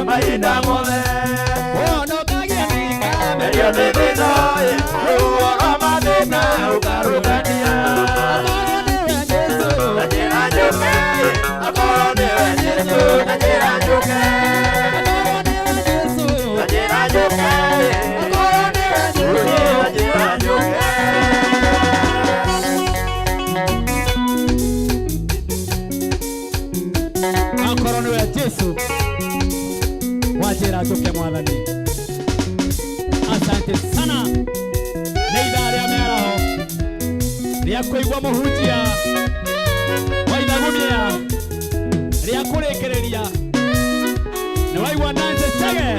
Mahinda mothe, wono kagia nika, merio nĩ thĩna Tũkĩra njũke mwathani. Asante sana. Nĩ ithaa rĩa mĩaraho rĩa kũigua mũhunjia wa ithagumia rĩa kũrĩkĩrĩria. Nĩ waigua Nancy Chege.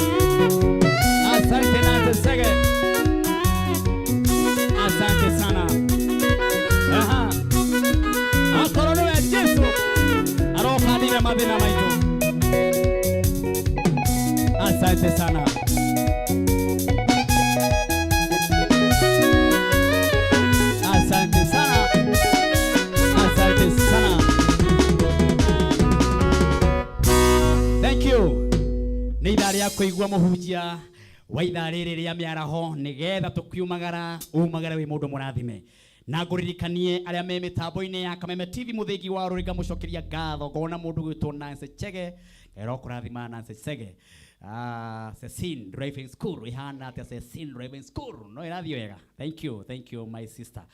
Asante Nancy Chege. Asante sana. Akorwo nĩwe Jesu arokanire mathĩna maitũ. Asante sana. Asante sana. Asante sana. Thank you. Nĩ ithaa rĩa kũigua mũhunjia wa ithaa rĩrĩ rĩa mĩaraho nĩgetha tũkiumagara umagara wĩ mũndũ mũrathime. Na ngũririkanie arĩa me mĩtambo-inĩ ya Kameme TV mũthĩgi wa rũrĩga mũcokeria ngatho ngona mũndũ gwĩtwo Nancy Chege. Ngero kũrathima Nancy Chege. Cecine Driving School ihana atĩa Cecine Driving School no ĩrathiĩ wega. Thank you my sister.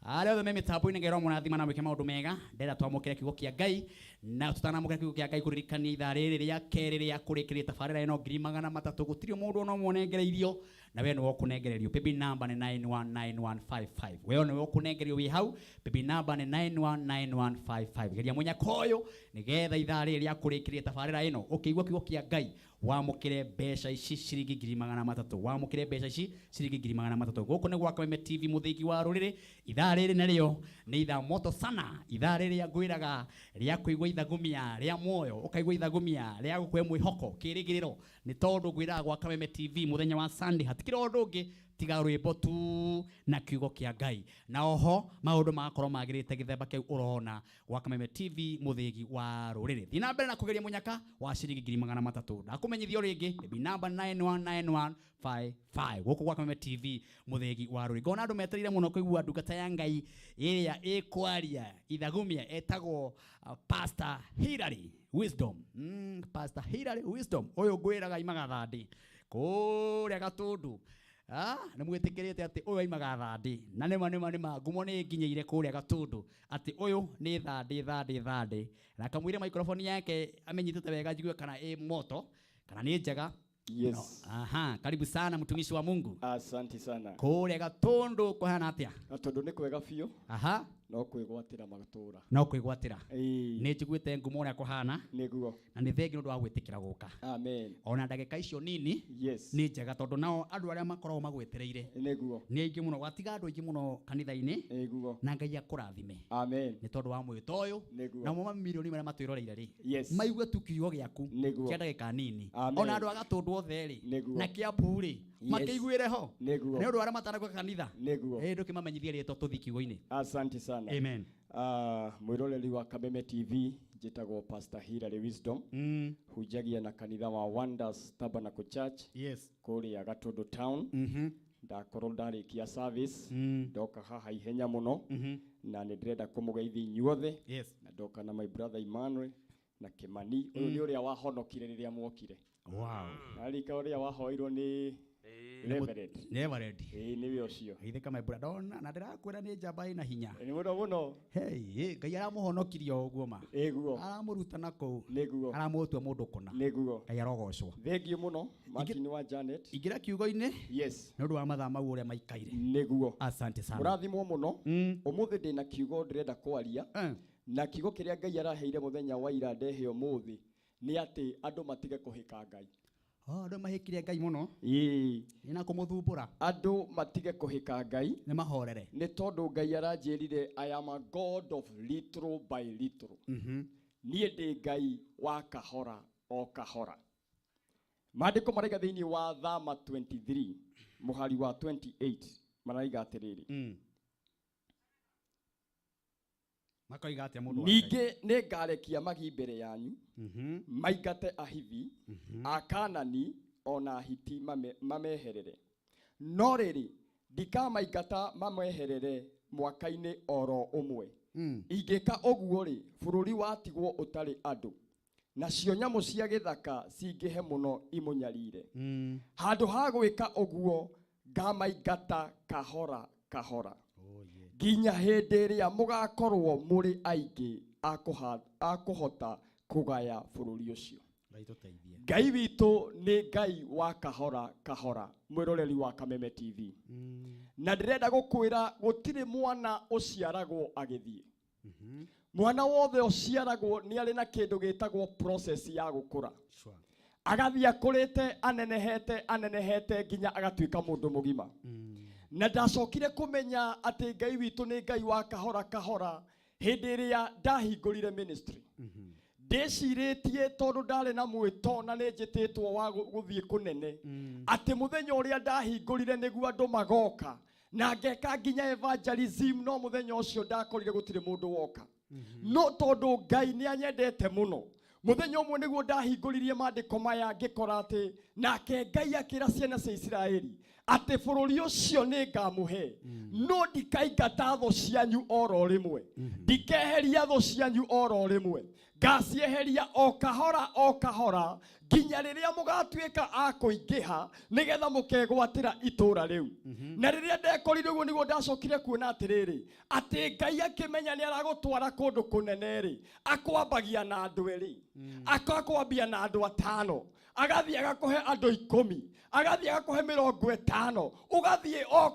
Arĩa othe me mĩtambo-inĩ ngero mũrathima na mwĩke maũndũ mega. Ndĩrenda twamũkĩre kiugo kĩa Ngai na tũtanamũkĩre kiugo kĩa Ngai kũririkania ithaa rĩrĩ rĩa kerĩ rĩa kũrĩkĩrĩria tabarĩra ĩno 300 gũtirĩ mũndũ ona ũmwe ũnengereirio na we nĩwe ũkũnengererio. Baby number nĩ 919155. We nĩwe ũkũnengerio wĩ hau. Baby number nĩ 919155. Geria mũnyaka ũyũ nĩgetha ithaa rĩrĩ rĩa kũrĩkĩrĩria tabarĩra ĩno ũkĩigua kiugo kĩa Ngai wamũkĩre mbeca ici ciringi 300. Wamũkĩre mbeca ici ciringi 300. Gũkũ nĩ gwa Kameme TV mũthĩgi wa rũrĩrĩ. Ithaa rĩrĩ narĩo nĩ ithaa moto sana. Ithaa rĩrĩ ngwĩraga rĩa kũigua ithagumia rĩa muoyo ũkaigua ithagumia rĩa gũkũhe mwĩhoko kĩrĩgĩrĩro nĩ tondũ ngwĩraga gwa Kameme TV mũthenya wa Sunday hatikĩra ũndũ ũngĩ tiga rwĩmbo tu na kiugo kĩa Ngai. Na oho maũndũ magakorwo magĩrĩte gĩthemba kĩu ũrona gwa Kameme TV mũthĩgi wa rũrĩrĩ. Thiĩ na mbere na kũgeria mũnyaka wa ciringi 300. Ndakũmenyithio rĩngĩ baby number 919155 gũkũ gwa Kameme TV mũthĩgi wa rũrĩrĩ. Ngona andũ metereire mũno kũigua ndungata ya Ngai ĩrĩa ĩkwaria ithagumia etagwo Pastor Hilary Wisdom. Pastor Hilary Wisdom ũyũ ngwĩraga imaga thandi kũrĩa Gatundu. Nĩ mwĩtĩkĩrĩte atĩ ũyũ aimaga thandi na nĩma ngumo nĩ nginyĩire kũrĩa Gatundu atĩ ũyũ nĩ thandi na kamwĩre microphone yake amenyitĩte wega njigue kana ĩ moto kana nĩ njega. Yes. Karibu sana mtumishi wa Mungu. Asante sana. Kũrĩa Gatundu kũhana atĩa? Gatundu nĩ kwega biũ. No kwĩgwatĩra magatũra. No kwĩgwatĩra. Nĩ njiguĩte ngumo ũrĩa kũhana. Nĩguo. Na nĩ thengi nĩ ũndũ wa gwĩtĩkĩra gũka. Amen. Ona ndagĩka icio nini nĩ njega tondũ nao andũ arĩa makoragwo magwetereire nĩguo nĩ aingĩ mũno gwatiga andũ aingĩ mũno kanitha-inĩ na Ngai akũrathime. Amen. Nĩ tondũ wa mwĩto ũyũ na mo mamirioni marĩa matwĩroreire rĩ maigue tu kiugo gĩaku kĩa ndagĩka nini. Ona andũ a Gatundu othe rĩ na Kĩambu rĩ makĩiguĩre ho nĩ ũndũ arĩa matanagũka kanitha ndũkĩmamenyithie rĩtwa tũthi kiugo-inĩ. Asante sana. Amen. Mwĩroreri wa Kameme TV njĩtagwo Pastor Hilary Wisdom. Hunjagia na kanitha wa Wonders Tabernacle Church kũrĩa Gatundu Town. Ndakorwo ndarĩkia service ndoka haha ihenya mũno na nĩ ndĩrenda kũmũgeithia inyuothe na ndoka na my brother Emmanuel na Kimani. Ũyũ nĩ ũrĩa wahonokire rĩrĩa mwokire. Arika ũrĩa wahoirwo nĩ Reverend. Nĩwe ũcio. Geithĩka my brother na ndĩrakwĩra nĩ njamba ĩna hinya. Nĩ mũno. Ngai aramũhonokirie ũguo ma. Aramũruta na kũu. Aramũtua mũndũ kũna. Ngai arogocwo. Thengiũ mũno Martin wa Janet. Ingĩra kiugo-inĩ. Nĩ ũndũ wa mathaa mau ũrĩa maikaire. Asante sana. Mũrathimwo mũno. Ũmũthĩ ndĩna kiugo ndĩrenda kwaria. Na kiugo kĩrĩa Ngai araheire mũthenya wa ira ndehe ũmũthĩ nĩ atĩ andũ matige kũhĩka Ngai. Andũ mahĩkire Ngai mũno. Ina kũmũthumbũra. Andũ matige kũhĩka Ngai. Nĩ mahorere. Nĩ tondũ Ngai aranjĩrire I am a God of little by little. Niĩ ndĩ Ngai wa kahora o kahora. Maandĩko maraiga thĩinĩ wa Thama 23 mũhari wa 28 maraiga atĩrĩrĩ. Makoiga atĩa mũndũ wa Ngai. Ningĩ nĩ ngarekia magi mbere yanyu maingate Ahivi, Akanani ona Ahiti mameherere. No rĩrĩ ndikamaingata mameherere mwaka-inĩ oro ũmwe. Ingĩka ũguo rĩ bũrũri watigwo ũtarĩ andũ nacio nyamũ cia gĩthaka cingĩhe mũno imũnyarire. Handũ ha gwĩka ũguo ngamaingata kahora kahora. Nginya hĩndĩ ĩrĩa mũgakorwo mũrĩ aingĩ akũhota kũgaya bũrũri ũcio. Ngai witũ nĩ Ngai wa kahora kahora, mwĩroreri wa Kameme TV. Na ndĩrenda gũkwĩra gũtirĩ mwana ũciaragwo agĩthiĩ. Mwana wothe ũciaragwo nĩ arĩ na kĩndũ gĩtagwo process ya gũkũra. Agathiĩ akũrĩte anenehete nginya agatuĩka mũndũ mũgima. Na ndacokire kũmenya atĩ Ngai witũ nĩ Ngai wa kahora kahora hĩndĩ ĩrĩa ndahingũrire ministry. Ndecirĩtie tondũ ndarĩ na mwĩto na nĩ njĩtĩtwo wa gũthiĩ kũnene atĩ mũthenya ũrĩa ndahingũrire nĩguo andũ magoka na ngeka nginya evangelism, no mũthenya ũcio ndakorire gũtirĩ mũndũ woka. No tondũ Ngai nĩ anyendete mũno, mũthenya ũmwe nĩguo ndahingũririe maandĩko maya ngĩkora atĩ nake Ngai akĩra ciana cia Isiraeli atĩ bũrũri ũcio nĩ ngamũhe, no ndikaingata thũ cianyu oro rĩmwe, ndikeheria thũ cianyu oro rĩmwe, ngacieheria o kahora nginya rĩrĩa mũgatuĩka a kũingĩha nĩgetha mũkegwatĩra itũũra rĩu. Na rĩrĩa ndekorire ũguo nĩguo ndacokire kuona atĩrĩrĩ atĩ Ngai akĩmenya nĩ aragũtwara kũndũ kũnene rĩ, akwambagia na andũ erĩ, akakwambia na andũ atano, agathiĩ agakũhe andũ 10, agathiĩ agakũhe 50, ũgathiĩ o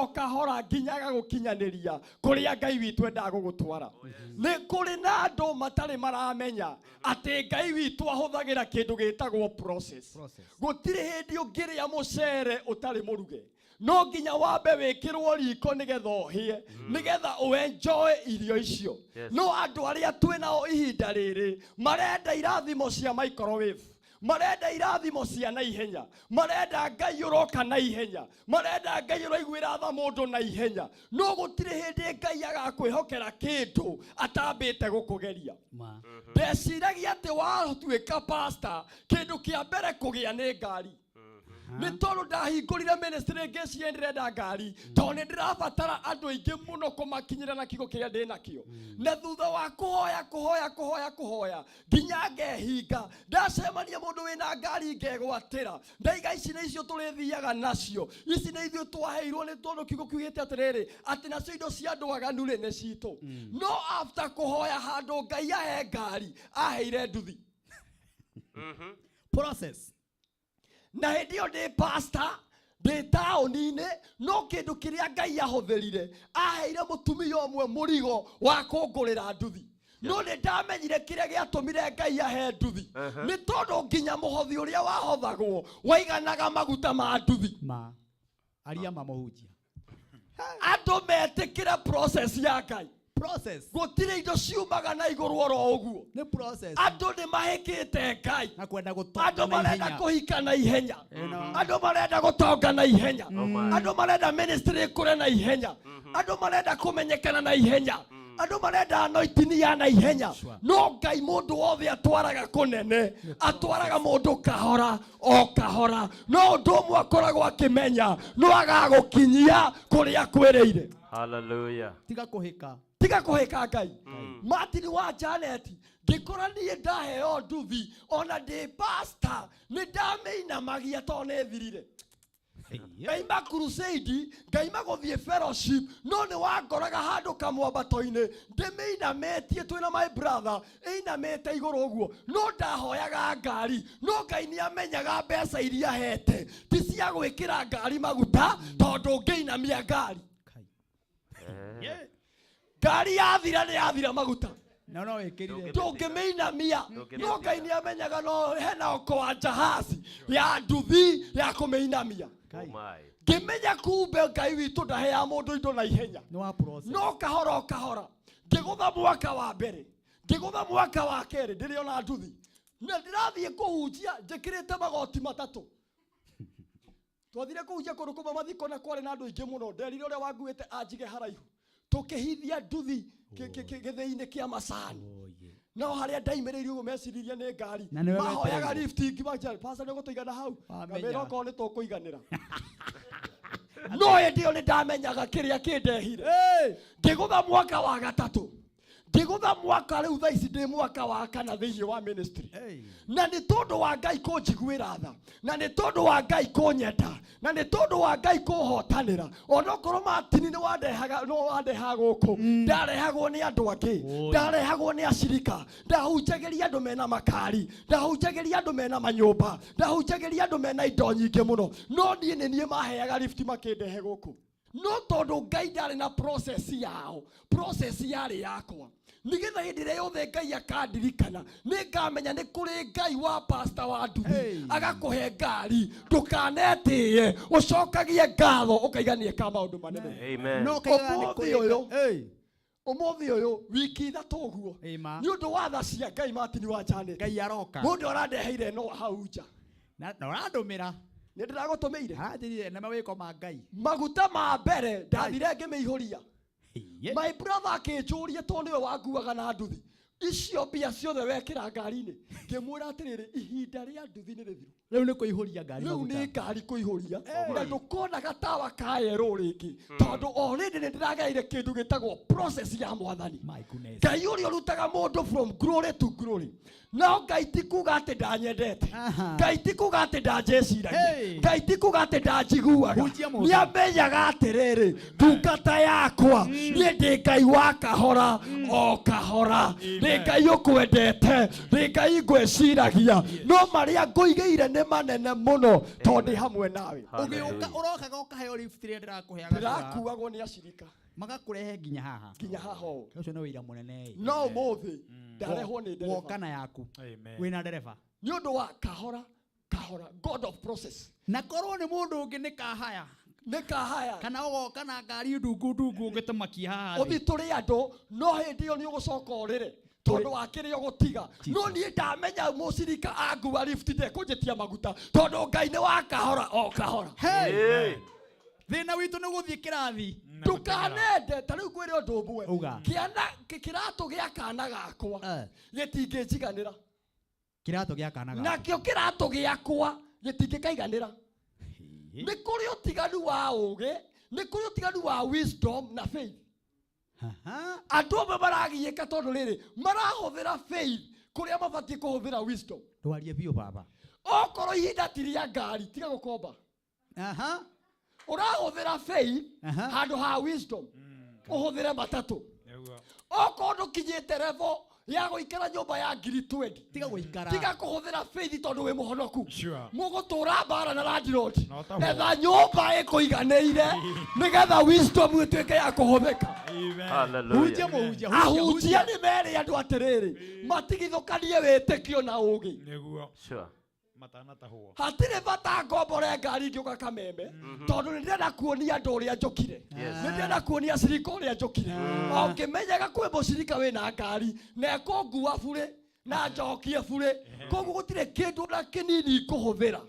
kahora nginya agagũkinyanĩria kũrĩa Ngai witũ endaga gũgũtwara. Nĩ kũrĩ na andũ matarĩ maramenya atĩ Ngai witũ ahũthagĩra kĩndũ gĩtagwo process. Gũtirĩ hĩndĩ ũngĩrĩa mũcere ũtarĩ mũruge, no nginya wambe wĩkĩrwo riko nĩgetha ũhĩe, nĩgetha ũenjoy irio icio. No andũ arĩa twĩnao ihinda rĩrĩ marenda irathimo cia microwave, marenda irathimo cia na ihenya, marenda Ngai ũroka na ihenya, marenda Ngai ũraiguĩra tha mũndũ na ihenya. No gũtirĩ hĩndĩ Ngai agakwĩhokera kĩndũ atambĩte gũkũgeria. Ndeciragia atĩ watuĩka pastor kĩndũ kĩa mbere kũgĩa nĩ ngari. Nĩ tondũ ndahingũrire ministry ngĩciria ndĩrenda ngari, tondũ nĩ ndĩrabatara andũ aingĩ mũno kũmakinyĩra na kiugo kĩrĩa ndĩ nakĩo. Na thutha wa kũhoya nginya ngehinga, ndacemania mũndũ wĩna ngari ngegwatĩra, ndaiga ici nĩ icio tũrĩthiaga nacio, ici nĩ ithuĩ twaheirwo nĩ tondũ kiugo kiugĩte atĩrĩrĩ atĩ nacio indo cia andũ aganu nĩ citũ. No after kũhoya handũ Ngai ahe ngari aheire nduthi. Process. Na hĩndĩ ĩyo ndĩ pastor ndĩ taũni-inĩ, no kĩndũ kĩrĩa Ngai ahũthĩrire aheire mũtumia ũmwe mũrigo wa kũngũrĩra nduthi. No nĩ ndamenyire kĩrĩa gĩatũmire Ngai ahe nduthi, nĩ tondũ nginya mũhothi ũrĩa wahothagwo waiganaga maguta ma nduthi. Aria mamũhunjia. Andũ metĩkĩre process ya Ngai. Process. Gũtirĩ indo ciumaga na igũrũ oro ũguo. Nĩ process. Andũ nĩ mahĩkĩte Ngai. Na kwenda gũtonga na ihenya. Andũ marenda kũhika na ihenya. Andũ marenda gũtonga na ihenya. Andũ marenda ministry ĩkũre na ihenya. Andũ marenda kũmenyekana na ihenya. Andũ marenda anointing ya na ihenya. No Ngai mũndũ wothe atwaraga kũnene, atwaraga mũndũ kahora o kahora. No ũndũ ũmwe akoragwo akĩmenya, no agagũkinyia kũrĩa kwĩrĩire. Hallelujah. Tiga kũhĩka Ngai. Martin wa Janet ngĩkora niĩ ndaheo nduthi ona ndĩ pastor nĩ ndamĩinamagia tondũ nĩ thirire. Ngaima crusade, ngaima gũthiĩ fellowship, no nĩ wangoraga handũ kamwambato-inĩ ndĩmĩinamĩtie twĩna my brother ĩinamĩte igũrũ ũguo, no ndahoyaga ngari, no Ngai nĩ amenyaga mbeca iria hete ti cia gwĩkĩra ngari maguta tondũ ngĩinamia ngari. Ngari yathira nĩ yathira maguta. No wĩkĩrire. Ndũngĩmĩinamia. No Ngai nĩ amenyaga no hena okoa jahazi ya nduthi ya kũmĩinamia. Ngĩmenya kumbe Ngai witũ ndaheaga mũndũ indo na ihenya. No kahora. Ngĩgũtha mwaka wa mbere, ngĩgũtha mwaka wa kerĩ ndĩrĩ ona nduthi. Na ndĩrathiĩ kũhunjia njĩkĩrĩte magoti matatũ. Twathire kũhunjia kũndũ kũmwe mathiko na kwarĩ na andũ aingĩ mũno, nderire ũrĩa wanguĩte anjige haraihu. Tukihithia nduthi gĩthĩ-inĩ kĩa macani. No harĩa ndaimĩrĩirie ũguo meciririe nĩ ngari. Mahoyaga lift ngimakia pastor nĩ gũtũigana hau. Ngamĩra okorwo nĩ tũkũiganĩra. No hĩndĩ ĩyo nĩ ndamenyaga kĩrĩa kĩndehire. Ngĩgũtha mwaka wa gatatũ. ngigutha mwaka riu thaa ici ndi mwaka wa kana thiini wa ministry na ni tondu wa Ngai kunjiguira tha na ni tondu wa Ngai kunyenda na ni tondu wa Ngai kuhotanira onokorwo Martin ni wandehaga guku ndarehagwo ni andu angi ndarehagwo ni acirika ndahunjagiria andu mena makari ndahunjagiria andu mena manyumba ndahunjagiria andu mena indo nyingi muno no nie maheaga lift makindehe guku no tondu Ngai ndari na process yao process yari yakwa nigetha hindi ria yothe Ngai akandirikana ningamenya ni kuri Ngai wa pastor wa nduthi agakuhe ngari ndukanetie ucokagie ngatho ukaiganie ka maundu manene amen no umuthi uyu wiki ithatu uguo ni undu wa tha cia Ngai Martin wa Janet Ngai aroka mundu arandeheire no hau nja na urandumira ni ndiragutumeire hanjirire na mawiko ma Ngai maguta ma mbere ndathire ngimiihuria my brother akinjuria to niwe wanguaga na nduthi icio mbia ciothe wekira ngari-ini ngimwira atiriri ihinda ria nduthi ni rithiru riu ni kuihuria ngari riu ni ngari kuihuria na ndukona gatawa kaero ringi tondu already ni ndirageire kindu gitagwo process ya mwathani Ngai uria urutaga mundu from glory to glory no Ngai ti kuga ati ndanyendete Ngai ti kuga ati ndanjeciragia Ngai ti kuga ati ndanjiguaga ni amenyaga atiriri ndungata yakwa ni ndi Ngai wa kahora o kahora ni Ngai ukwendete ni Ngai ngweciragia no maria nguigeire ni manene muno tondu hamwe nawe ugiuka urokaga ukaheo lift ria ndirakuheaga ndirakuagwo ni acirika magakurehe nginya haha ucio ni wira munene no muthi ndarehwo ni ndereba wokana yaku wina ndereba ni undu wa kahora God of process na korwo ni mundu ungi ni kahaya kana ugoka na ngari ndungu ungitumakia haha uthi turi andu no hindi yo ni ugucoka urire tondu wakiri gutiga no ni ndamenya mucirika angua lift ndekunjitia maguta tondu Ngai ni wa kahora o kahora thina witu ni guthie kirathi tukanende ta riu kwire undu umwe kiana kiratu gia kana gakwa gitingijiganira kiratu gia kana gakwa nakio kiratu giakwa gitingikaiganira ni kuri utiganu wa uge ni kuri utiganu wa wisdom na faith andu amwe maragiika tondu riri marahuthira faith kuria mabatie kuhuthira wisdom ndwarie biu baba okorwo ihinda tiria ngari tiga gukomba urahuthira faith handu ha wisdom uhuthire matatu okorwo ndukinyite level ya guikara nyumba ya 20 tiga kuhuthira faith tondu wi muhonoku mugutura bara na landlord etha nyumba ikuiganeire nigetha wisdom ituike ya kuhuthika ahunjia ni meri andu atiriri matigithukanie witikio na ugi hatire bata ngombore ngari ngiuka Kameme tondu ndirenda kuonia andu uria njukire ndirenda kuonia cirika uria njukire ongimenyaga kwi mucirika wina ngari na ekungua bure na njokie bure koguo gutire kindu na kinini kuhuthira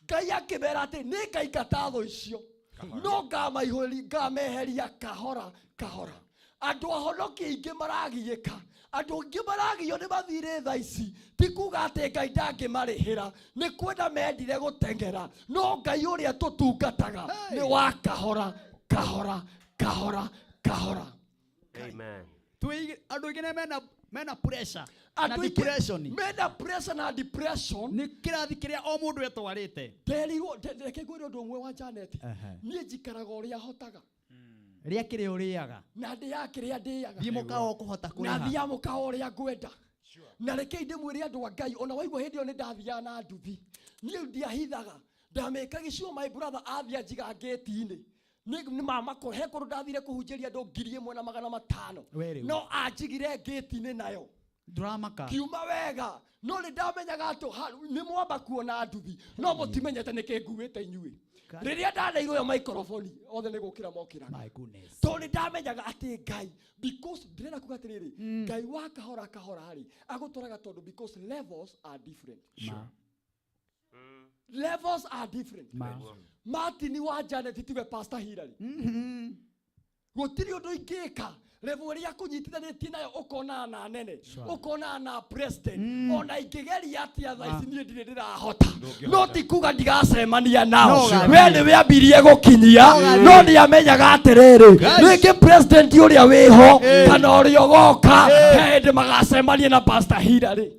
Ngai akimera ati ni ngaingata tho icio no ngameheria kahora andu ahonoki ingi maragiika andu ingi maragio ni mathire tha ici ti kuga ati Ngai ndangimarihira ni kwenda mendire gutengera no Ngai uria tutungataga ni wa kahora amen andu ingi mena pressure na depression na depression ni kirathi kiria o mundu etwarite reke ngwire undu umwe wa Janet nie njikaraga uria hotaga ria kire uriaga na ndia kiria ndiaga thimuka o kuhota kuriha na thiamuka uria ngwenda na reke ndimwire andu a Ngai ona waigua hindi yo ni ndathia na nduthi nie ndiahithaga ndamekaga cio my brother athia njiga gate-ini ni mama ko he kundu ndathire kuhunjiria andu 1,500 no anjigire gate-ini nayo ndramaka kiuma wega no ni ndamenyaga atu ni mwamba kuona nduthi no mutimenyete niki nguite inyui riria ndaneirwo yo microphone othe ni gukira mokiraga my goodness to ni ndamenyaga ati Ngai because ndirenda kuga atiriri Ngai wa kahora hari aguturaga tondu because levels are different levels are different Martin wa Janet tiwe pastor Hilary gutiri undu ingika level ya kunyitithanĩtie nayo ũkona na nene ũkona na president ona ingĩgeria atĩa thaa ici niĩ ndirĩ ndĩrahota no ti kuga ndigacemania nao we nĩwe ambirie gũkinyia no nĩamenyaga atĩrĩrĩ rĩngĩ president ũrĩa wĩho kana ũrĩa ũgoka he hĩndĩ magacemania na Pastor Hillary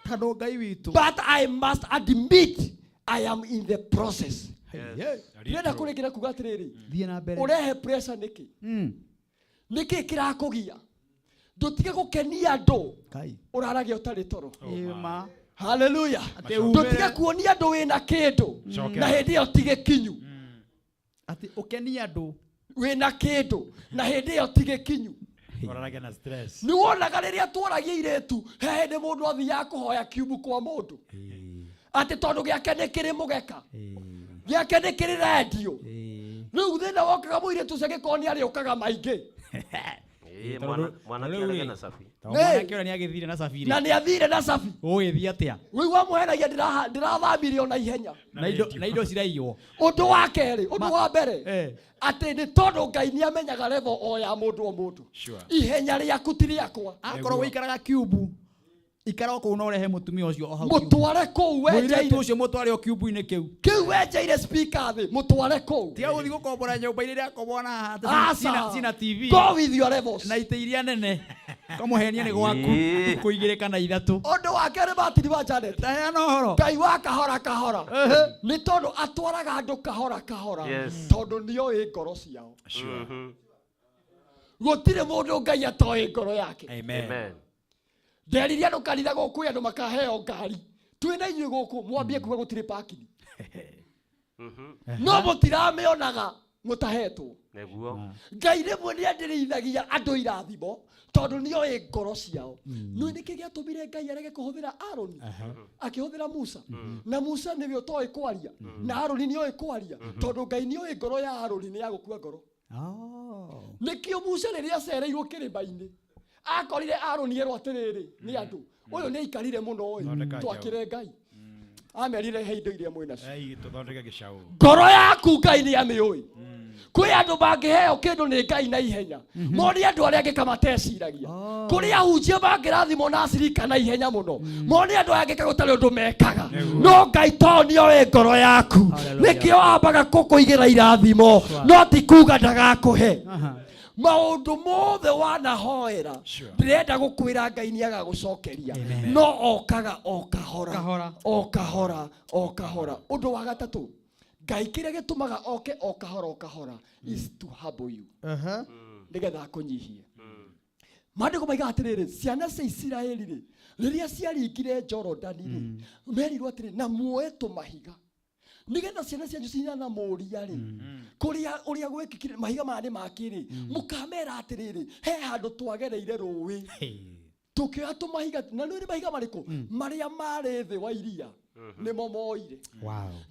tondũ Ngai witũ but I must admit I am in the process. Ndĩrenda kũrĩkĩra kuga atĩrĩrĩ thiĩ na mbere ũrehe pressure nĩkĩ nĩkĩ kĩrakũgia ndũtige gũkenia andũ ũraragia ũtarĩ toro haleluya ndũtige kuonia andũ wĩna kĩndũ na hĩndĩ ĩyo ti gĩkinyu atĩ ũkenia andũ wĩna kĩndũ na hĩndĩ ĩyo ti gĩkinyu ũraragia na stress nĩ wonaga rĩrĩa tworagia irĩtu he hĩndĩ mũndũ athiaga kũhoya kiubu kwa mũndũ atĩ tondũ gĩake nĩ kĩrĩ mũgeka gĩake nĩ kĩrĩ radio rĩu thĩna wokaga mũirĩtu ũcio gĩkorwo nĩ arĩũkaga maingĩ mwanake arĩa na sabi mwanake ũrĩa nĩ agĩthire na sabi na nĩ athire na sabi ũgĩthiĩ atĩa rĩu wamũhenagia ndĩrathambirio na ihenya na indo ciraiywo ũndũ wa kerĩ ũndũ wa mbere atĩ nĩ tondũ Ngai nĩ amenyaga level o ya mũndũ o mũndũ ihenya rĩaku ti rĩakwa akorwo wĩikaraga kiubu ikara kũu no rehe mũtumia ũcio o hau mũtware kũu wenjeire ũcio mũtware o kiubu-inĩ kĩu wenjeire speaker thĩ mũtware kũu tiga gũthiĩ gũkombora nyũmba-inĩ ĩrĩa akombora haha cina TV go with your levels na itĩ iria nene kamũhenia nĩ gwaku kũigĩrĩka na ithatũ ũndũ wa kerĩ Martin wa Janet heana ũhoro Ngai wa kahora kahora nĩ tondũ atwaraga andũ kahora kahora tondũ nĩoĩ ngoro ciao gũtirĩ mũndũ Ngai atoĩ ngoro yake amen nderiria andũ kanitha gũkũ andũ makaheo ngari twĩna inyuĩ gũkũ mwambie kuga gũtirĩ parking no mũtiramĩonaga mũtahetwo Ngai rĩmwe nĩ andirĩithagia andũ irathimo tondũ nĩoĩ ngoro ciao nĩ nĩkĩ gĩatũmire Ngai arege kũhũthĩra Aroni akĩhũthĩra Musa na Musa nĩwe ũtoĩ kwaria na Aroni nĩoĩ kwaria tondũ Ngai nĩoĩ ngoro ya Aroni nĩ ya gũkua ngoro nĩkĩo Musa rĩrĩa acereirwo kĩrĩma-inĩ akorire Aroni erwo atĩrĩrĩ nĩ andũ ũyũ nĩ aikarire mũno twakĩre Ngai amerire he indo iria mwĩna tũthondeke gĩcaũ ngoro yaku Ngai nĩ amĩũĩ kwĩ andũ mangĩheo kĩndũ nĩ Ngai na ihenya moni andũ arĩa angĩ kamateciragia kũrĩ ahunjia mangĩrathimwo na acirika na ihenya mũno moni andũ arĩa angĩ gũtarĩ ũndũ mekaga no Ngai to nĩoĩ ngoro yaku nĩkĩo ambaga kũkũigĩra irathimo no ti kuga ndagakũhe maũndũ mothe wanahoera ndĩrenda gũkwĩra Ngai nĩ agagũcokeria no okaga o kahora o kahora o kahora ũndũ wa gatatũ Ngai kĩrĩa gĩtũmaga oke o kahora is to humble you nĩgetha akũnyihie maandĩko maiga atĩrĩrĩ ciana cia Isiraeli rĩrĩa ciaringire Jorodani merirwo atĩrĩ na muoe tũmahiga nigetha ciana cianyu cinyana mũria rĩ ũrĩa gwĩkĩkire mahiga maya makĩrĩ mũkamera atĩrĩrĩ he handũ twagereire rũĩ tũkĩoya tũmahiga na nĩ mahiga marĩkũ marĩa marĩ thĩ wa iria nĩmo moire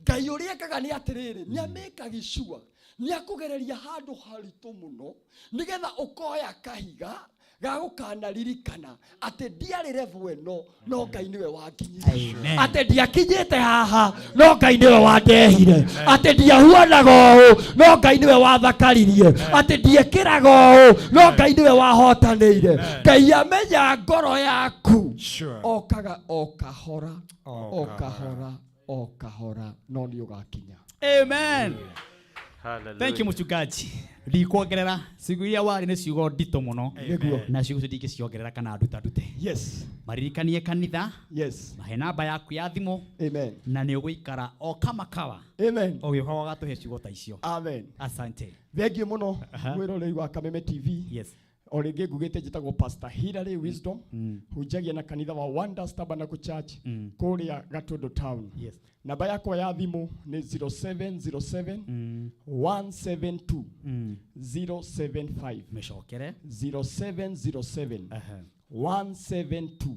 Ngai ũrĩa ekaga nĩ atĩrĩrĩ nĩ amĩkaga sure nĩ akũgereria handũ haritũ mũno nigetha ũkoya kahiga gagũkanaririkana atĩ ndiarĩ level ĩno no Ngai nĩwe wanginyire atĩ ndiakinyĩte haha no Ngai nĩwe wandehire atĩ ndiahuanaga ũũ no Ngai nĩwe wathakaririe atĩ ndiekĩraga ũũ no Ngai nĩwe wahotanĩire Ngai amenya ngoro yaku okaga o kahora o kahora o kahora no nĩ ũgakinya amen. Thank you mchungaji. Ndikuongerera ciugo iria wari nĩ ciugo ndito muno na ciugo ndingĩciongerera kana nduta ndute. Yes. Maririkanie kanitha. Yes. Mahe namba yaku ya thimũ. Amen. Na nĩ ũgũikara o kama kawa. Amen. Ũgĩũka ũgatũhe ciugo ta icio. Amen. Asante. Thengiũ mũno mwĩroreri wa Kameme TV. Yes. O rĩngĩ ngugĩte njĩtagwo Pastor Hillary Wisdom hunjagia na kanitha wa Wonders Tabernacle Church kũrĩa Gatũndũ Town. Yes. Namba yakwa ya thimũ nĩ 0707 172 075. Mecokere 0707 172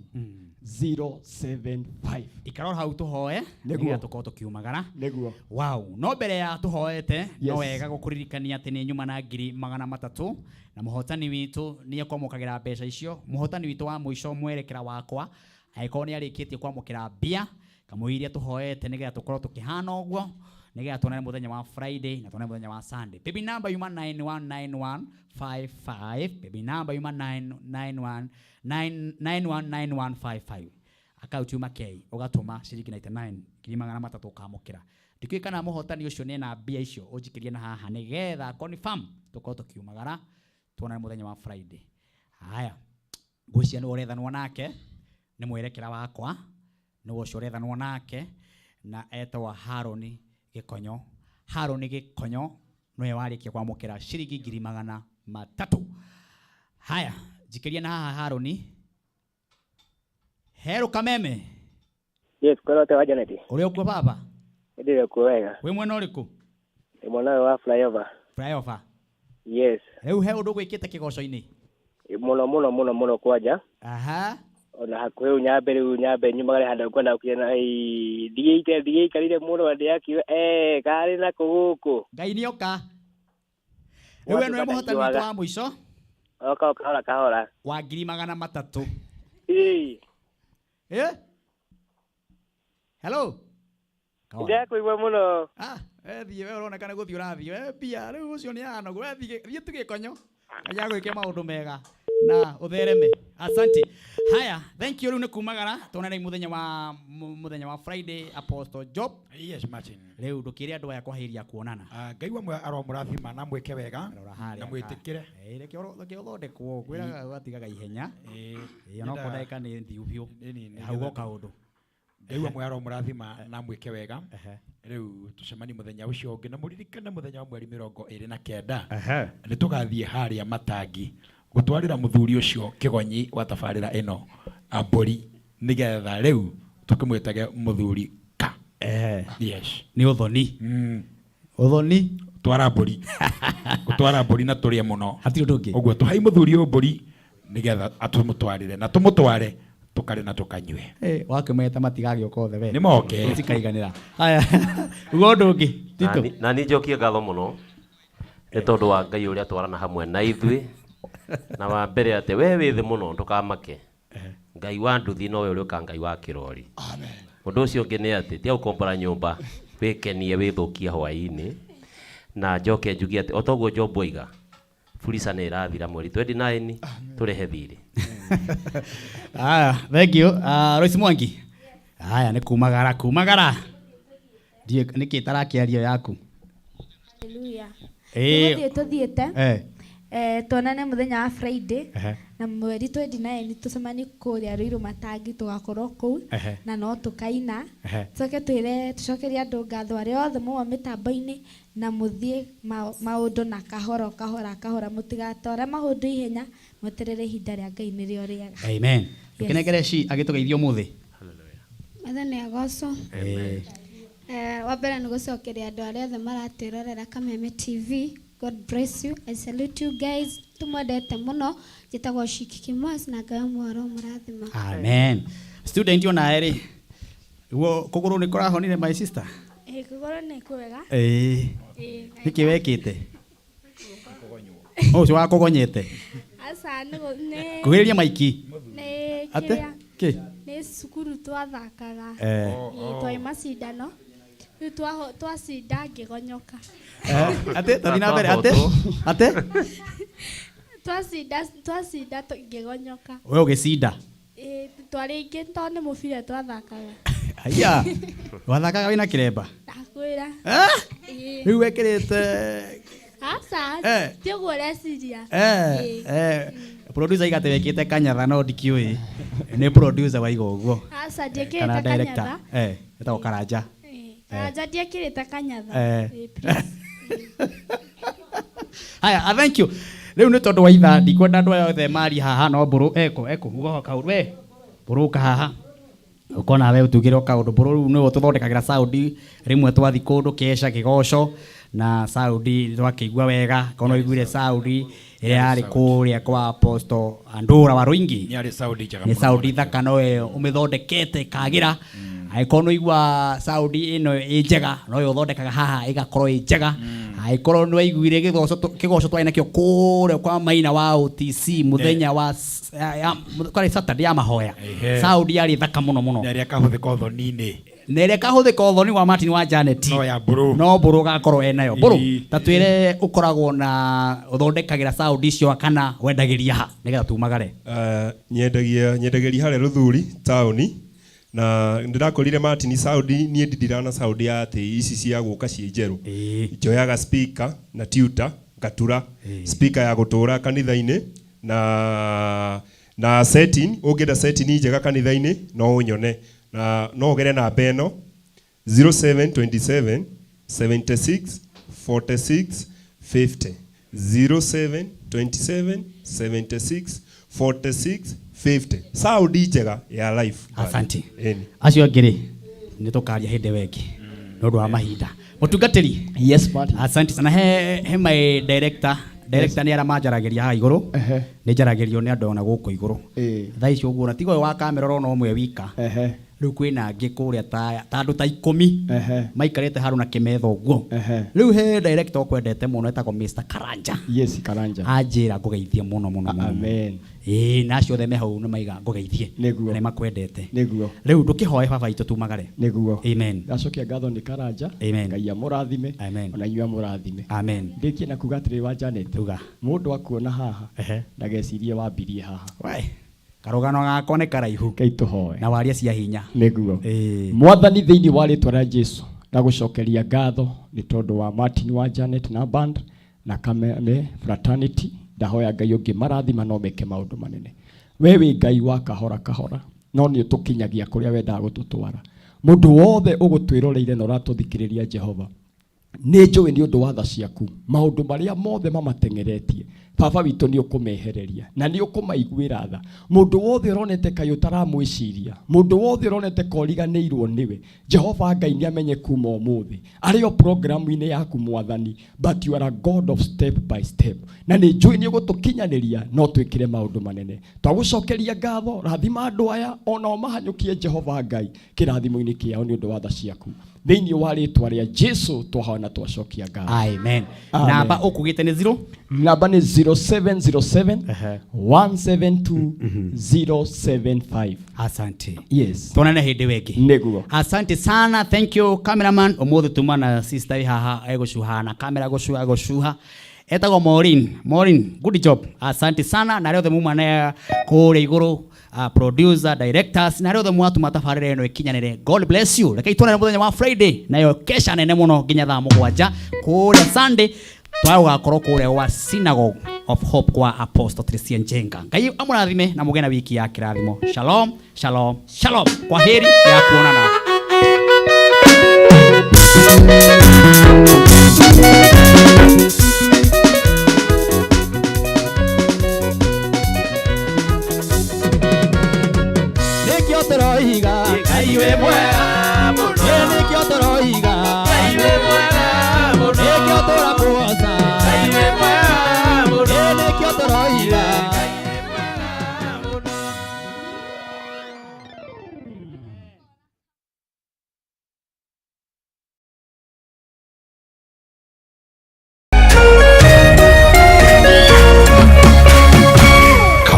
075. Ikara hau tuhoe nĩguo tukorwo tukiumagara. Nĩguo. Wow, no mbere ya tuhoete no wega gũkũririkania atĩ nĩ nyuma na 300 na mũhotani witũ nĩ akwamũkagĩra mbeca icio. Mũhotani witũ wa mũico mwerekera wakwa angĩkorwo nĩ arĩkĩtie kwamũkĩra mbia kamũiria tuhoete nĩgetha tukorwo tukihana ũguo Nigetha tuonane muthenya wa Friday na tuonane muthenya wa Sunday. Baby number yuma 919155. Baby number yuma 919155. Account yuma K ugatuma ciringi 99 kirimagana matatu kamukira. Ndikui kana muhotani ucio ne na mbia icio unjikirie na haha nigetha confirm tuko tukiumagara tuonane muthenya wa Friday. Haya. Gucia ni urethanwo nake ni mwerekera wakwa ni wocio urethanwo nake na etwa Haroni Gikonyo. Haroni Gikonyo noe warikia kwamukira ciringi 300. Haya, jikiria na haha Haroni. Hero Kameme. Yes, kwa te waja neti. Uri ukwo baba? Ndire kuwega. We mwena uriku? Ni mwena wa flyover. Flyover. Yes. Riu he undu gwikite kigoco-ini? Muno kwaja. Aha. Ona hakuhe unyambe nyumagare handa kwenda kukiena digeite karire muno ndi akiwa kari na kuguku. Ngai ni oka. Riu eno muhotani witu wa muico? Oka kahora. Wa 300. Hello. Ndia kuigwa muno. Thie we uronekana guthii urathio bia riu ucio ni ano gwe thie tugikonyo aya gwike maundu mega na uthereme. Asante. Haya, thank you. Riu ni kumagara tuonane muthenya wa Friday Apostle Job. Yes, Martin. Riu ndukire andu aya kwahiria kuonana. Ngai wa mwe aromurathima na mweke wega na mwitikire. Reke uthondekwo kwira gatigaga ihenya. Ona kodeka ni thiubiu. Haugo kaundu. Ngai wa mwe aromurathima na mweke wega. Riu tucemani muthenya ucio ungi na muririkane muthenya wa mweri 29 ni tugathie haria Matangi gutwarira muthuri ucio Kigonyi wa tabarira ino Amburi nigetha riu tukimwetage muthuri ka yes ni uthoni uthoni twara Mburi gutwara Mburi na turie muno hati ndungi uguo tuhai muthuri u Mburi nigetha atumutwarire na tumutware tukare na tukanywe wakimeta matigagioka othe we ni moke tikaiganira. Haya ugo ndungi Tito na ni njokie ngatho muno ni tondu wa Ngai uria twarana hamwe na ithui na wa mbere ate we withi muno ndukamake Ngai wa nduthi no we uri ka Ngai wa kirori. Amen. Mundu ucio ngi ni ati tia ukombora nyumba wikenie withukia hwaini na njoke njugie ati otoguo Job oiga Fulisa ni irathira mweri 29 turehe thiri. Thank you. Royce Mwangi. Haya ni kumagara. Die niki tarakiario yaku. Hallelujah. Tuthiete. Tuonane muthenya wa Friday na mweri 29 tucemani kuria Ruiru Matangi tugakorwo kuu na no tukaina tucoke tucokeria andu ngatho aria othe mwa mitambo-ini na muthie maundu na kahora mutigatore maundu ihenya muterere ihinda ria Ngai nirio riega. Amen. Tukenegere ci agitugeithio muthi. Mathani agoco. Wa mbere ni gucokeria andu aria othe maratirorera Kameme TV. God bless you. I salute you guys. Tumwendete muno. Jitagwo Shiki Kimas na Ngai mwaro murathima. Amen. Student yona eri. Wo kuguru ni kurahonire my sister. Kuguru ni kwega. Niki wekite. Oh, wa kugonyete. Asa ne. Kugeria maiki. Ne. Ate? Ke? Ne sukuru twathakaga. Twai macindano. Riu twacinda ngigonyoka. Ate tathi na mbere ate twacinda ngigonyoka. We ugicinda? Twari ingi to ni mubira twathakaga. Aya. Wathakaga wina kiremba? Ndakwira. Riu wekirite asa tiguo reciria. Producer igate wekite kanyatha no ndikiui. Ni producer wa igoguo. Asa ndikite kanyatha. Etagwo Karanja. Karanja ndikirite kanyatha. Haya, thank you. Riu ni tondu wa itha ndikwenda andu othe mari haha no mburu ugoka kaundu we buruka haha ukona we utugire kaundu mburu ni tuthondekagira sound rimwe twathi kundu kesha kigoco na sound twakiigua wega kono iguire sound iria yari kuria kwa Apostle Andura wa Ruingi ni sound thaka no we umithondekete kagira aikono igwa Saudi ino ijega no uthondekaga haha igakorwo ijega aikorwo no iguire kigoco twaina kio kure kwa maina wa OTC muthenya wa kwa Saturday ya mahoya Saudi yari thaka muno yari akahuthika uthoni-ini nereka huthika uthoni wa Martin wa Janet no ya buru no buru gakorwo enayo buru tatwire ukoragwo na uthondekagira sound icio kana wendagiria ha nigetha tumagare nyendagiria hare Ruthuri tauni na ndirakorire Martin sound nie ndidirana sound ya ati ici cia guka cie njeru njoyaga speaker na tutor ngatura speaker ya gutura kanitha-ini na setting ungenda setting njega kanitha-ini no unyone na no gere na beno 0727 76 46 50 0727 76 46 50 sound njega ya life. Asante acio ngiri nitukaria hindi wengi nondu wa mahinda mutungatiri. Yes Martin. Asante sana he my director ni ara manjaragiria ha iguru ni njaragirio ni andu ona guku iguru thaa icio uguo na tigo wa kamera ro no mwe wika riu kwina ngi kuria ta andu ta 10 maikarite haru na kimetho uguo riu he director kwendete muno etagwo Mr Karanja. Yes Karanja anjira ngugeithie muno amen nacio theme hau ni maiga ngugeithie ni makwendete niguo riu ndukihoe baba itu tumagare niguo amen gacokia ngatho ni Karanja ngai amurathime ona inyua murathime amen ndikie na kuga atiri wa Janet tuga mundu akuona haha ndagecirie wambirie haha karugano gako ne karaihu kaituhoe na waria cia hinya niguo mwathani thiini wa ritwa ria Jesu na gucokeria ngatho ni tondu wa Martin wa Janet na band na Kameme fraternity ndahoya ngai ungi marathima no meke maundu manene wewe ngai wa kahora kahora no ni utukinyagia kuria wenda gututwara mundu wothe ugutwiroreire na uratuthikiriria Jehova ni njui ni undu wa tha ciaku maundu maria mothe mamatengeretie baba witũ nĩ ũkũmehereria na nĩ ũkũmaiguĩra tha mũndũ wothe ũronete kaĩ ũtaramwĩciria mũndũ wothe ũronete koriganĩirwo nĩwe Jehova Ngai nĩ amenye kuma ũmũthĩ arĩ o programu-inĩ yaku mwathani but you are a God of step by step na nĩ njũĩ nĩ ũgũtũkinyanĩria no twĩkĩre maũndũ manene twagũcokeria ngatho rathima andũ aya onao mahanyũkie Jehova Ngai kĩrathimo-inĩ kĩao nĩ ũndũ wa tha ciaku thĩinĩ wa rĩtwa rĩa Jesu twahoya twacokia ngatho amen namba ũkugĩte nĩ 0 namba nĩ 0707 172 075 asante yes tuonane hindi wengi niguo asante sana thank you cameraman umuthi tuma na sister haha egushuha na kamera gushuha etagwo Maureen good job asante sana na leo the mumane kule iguru producer directors na leo the mwatu matafarire no ikinyanire God bless you reke itwana muthenya wa Friday nayo kesha nene muno ginya thaa mugwanja kule Sunday twagugakorwo kuria wa Synagogue of Hope kwa Apostle Tricia Njenga ngai amurathime na mugena wiki ya kirathimo shalom shalom shalom kwa heri ya kuonana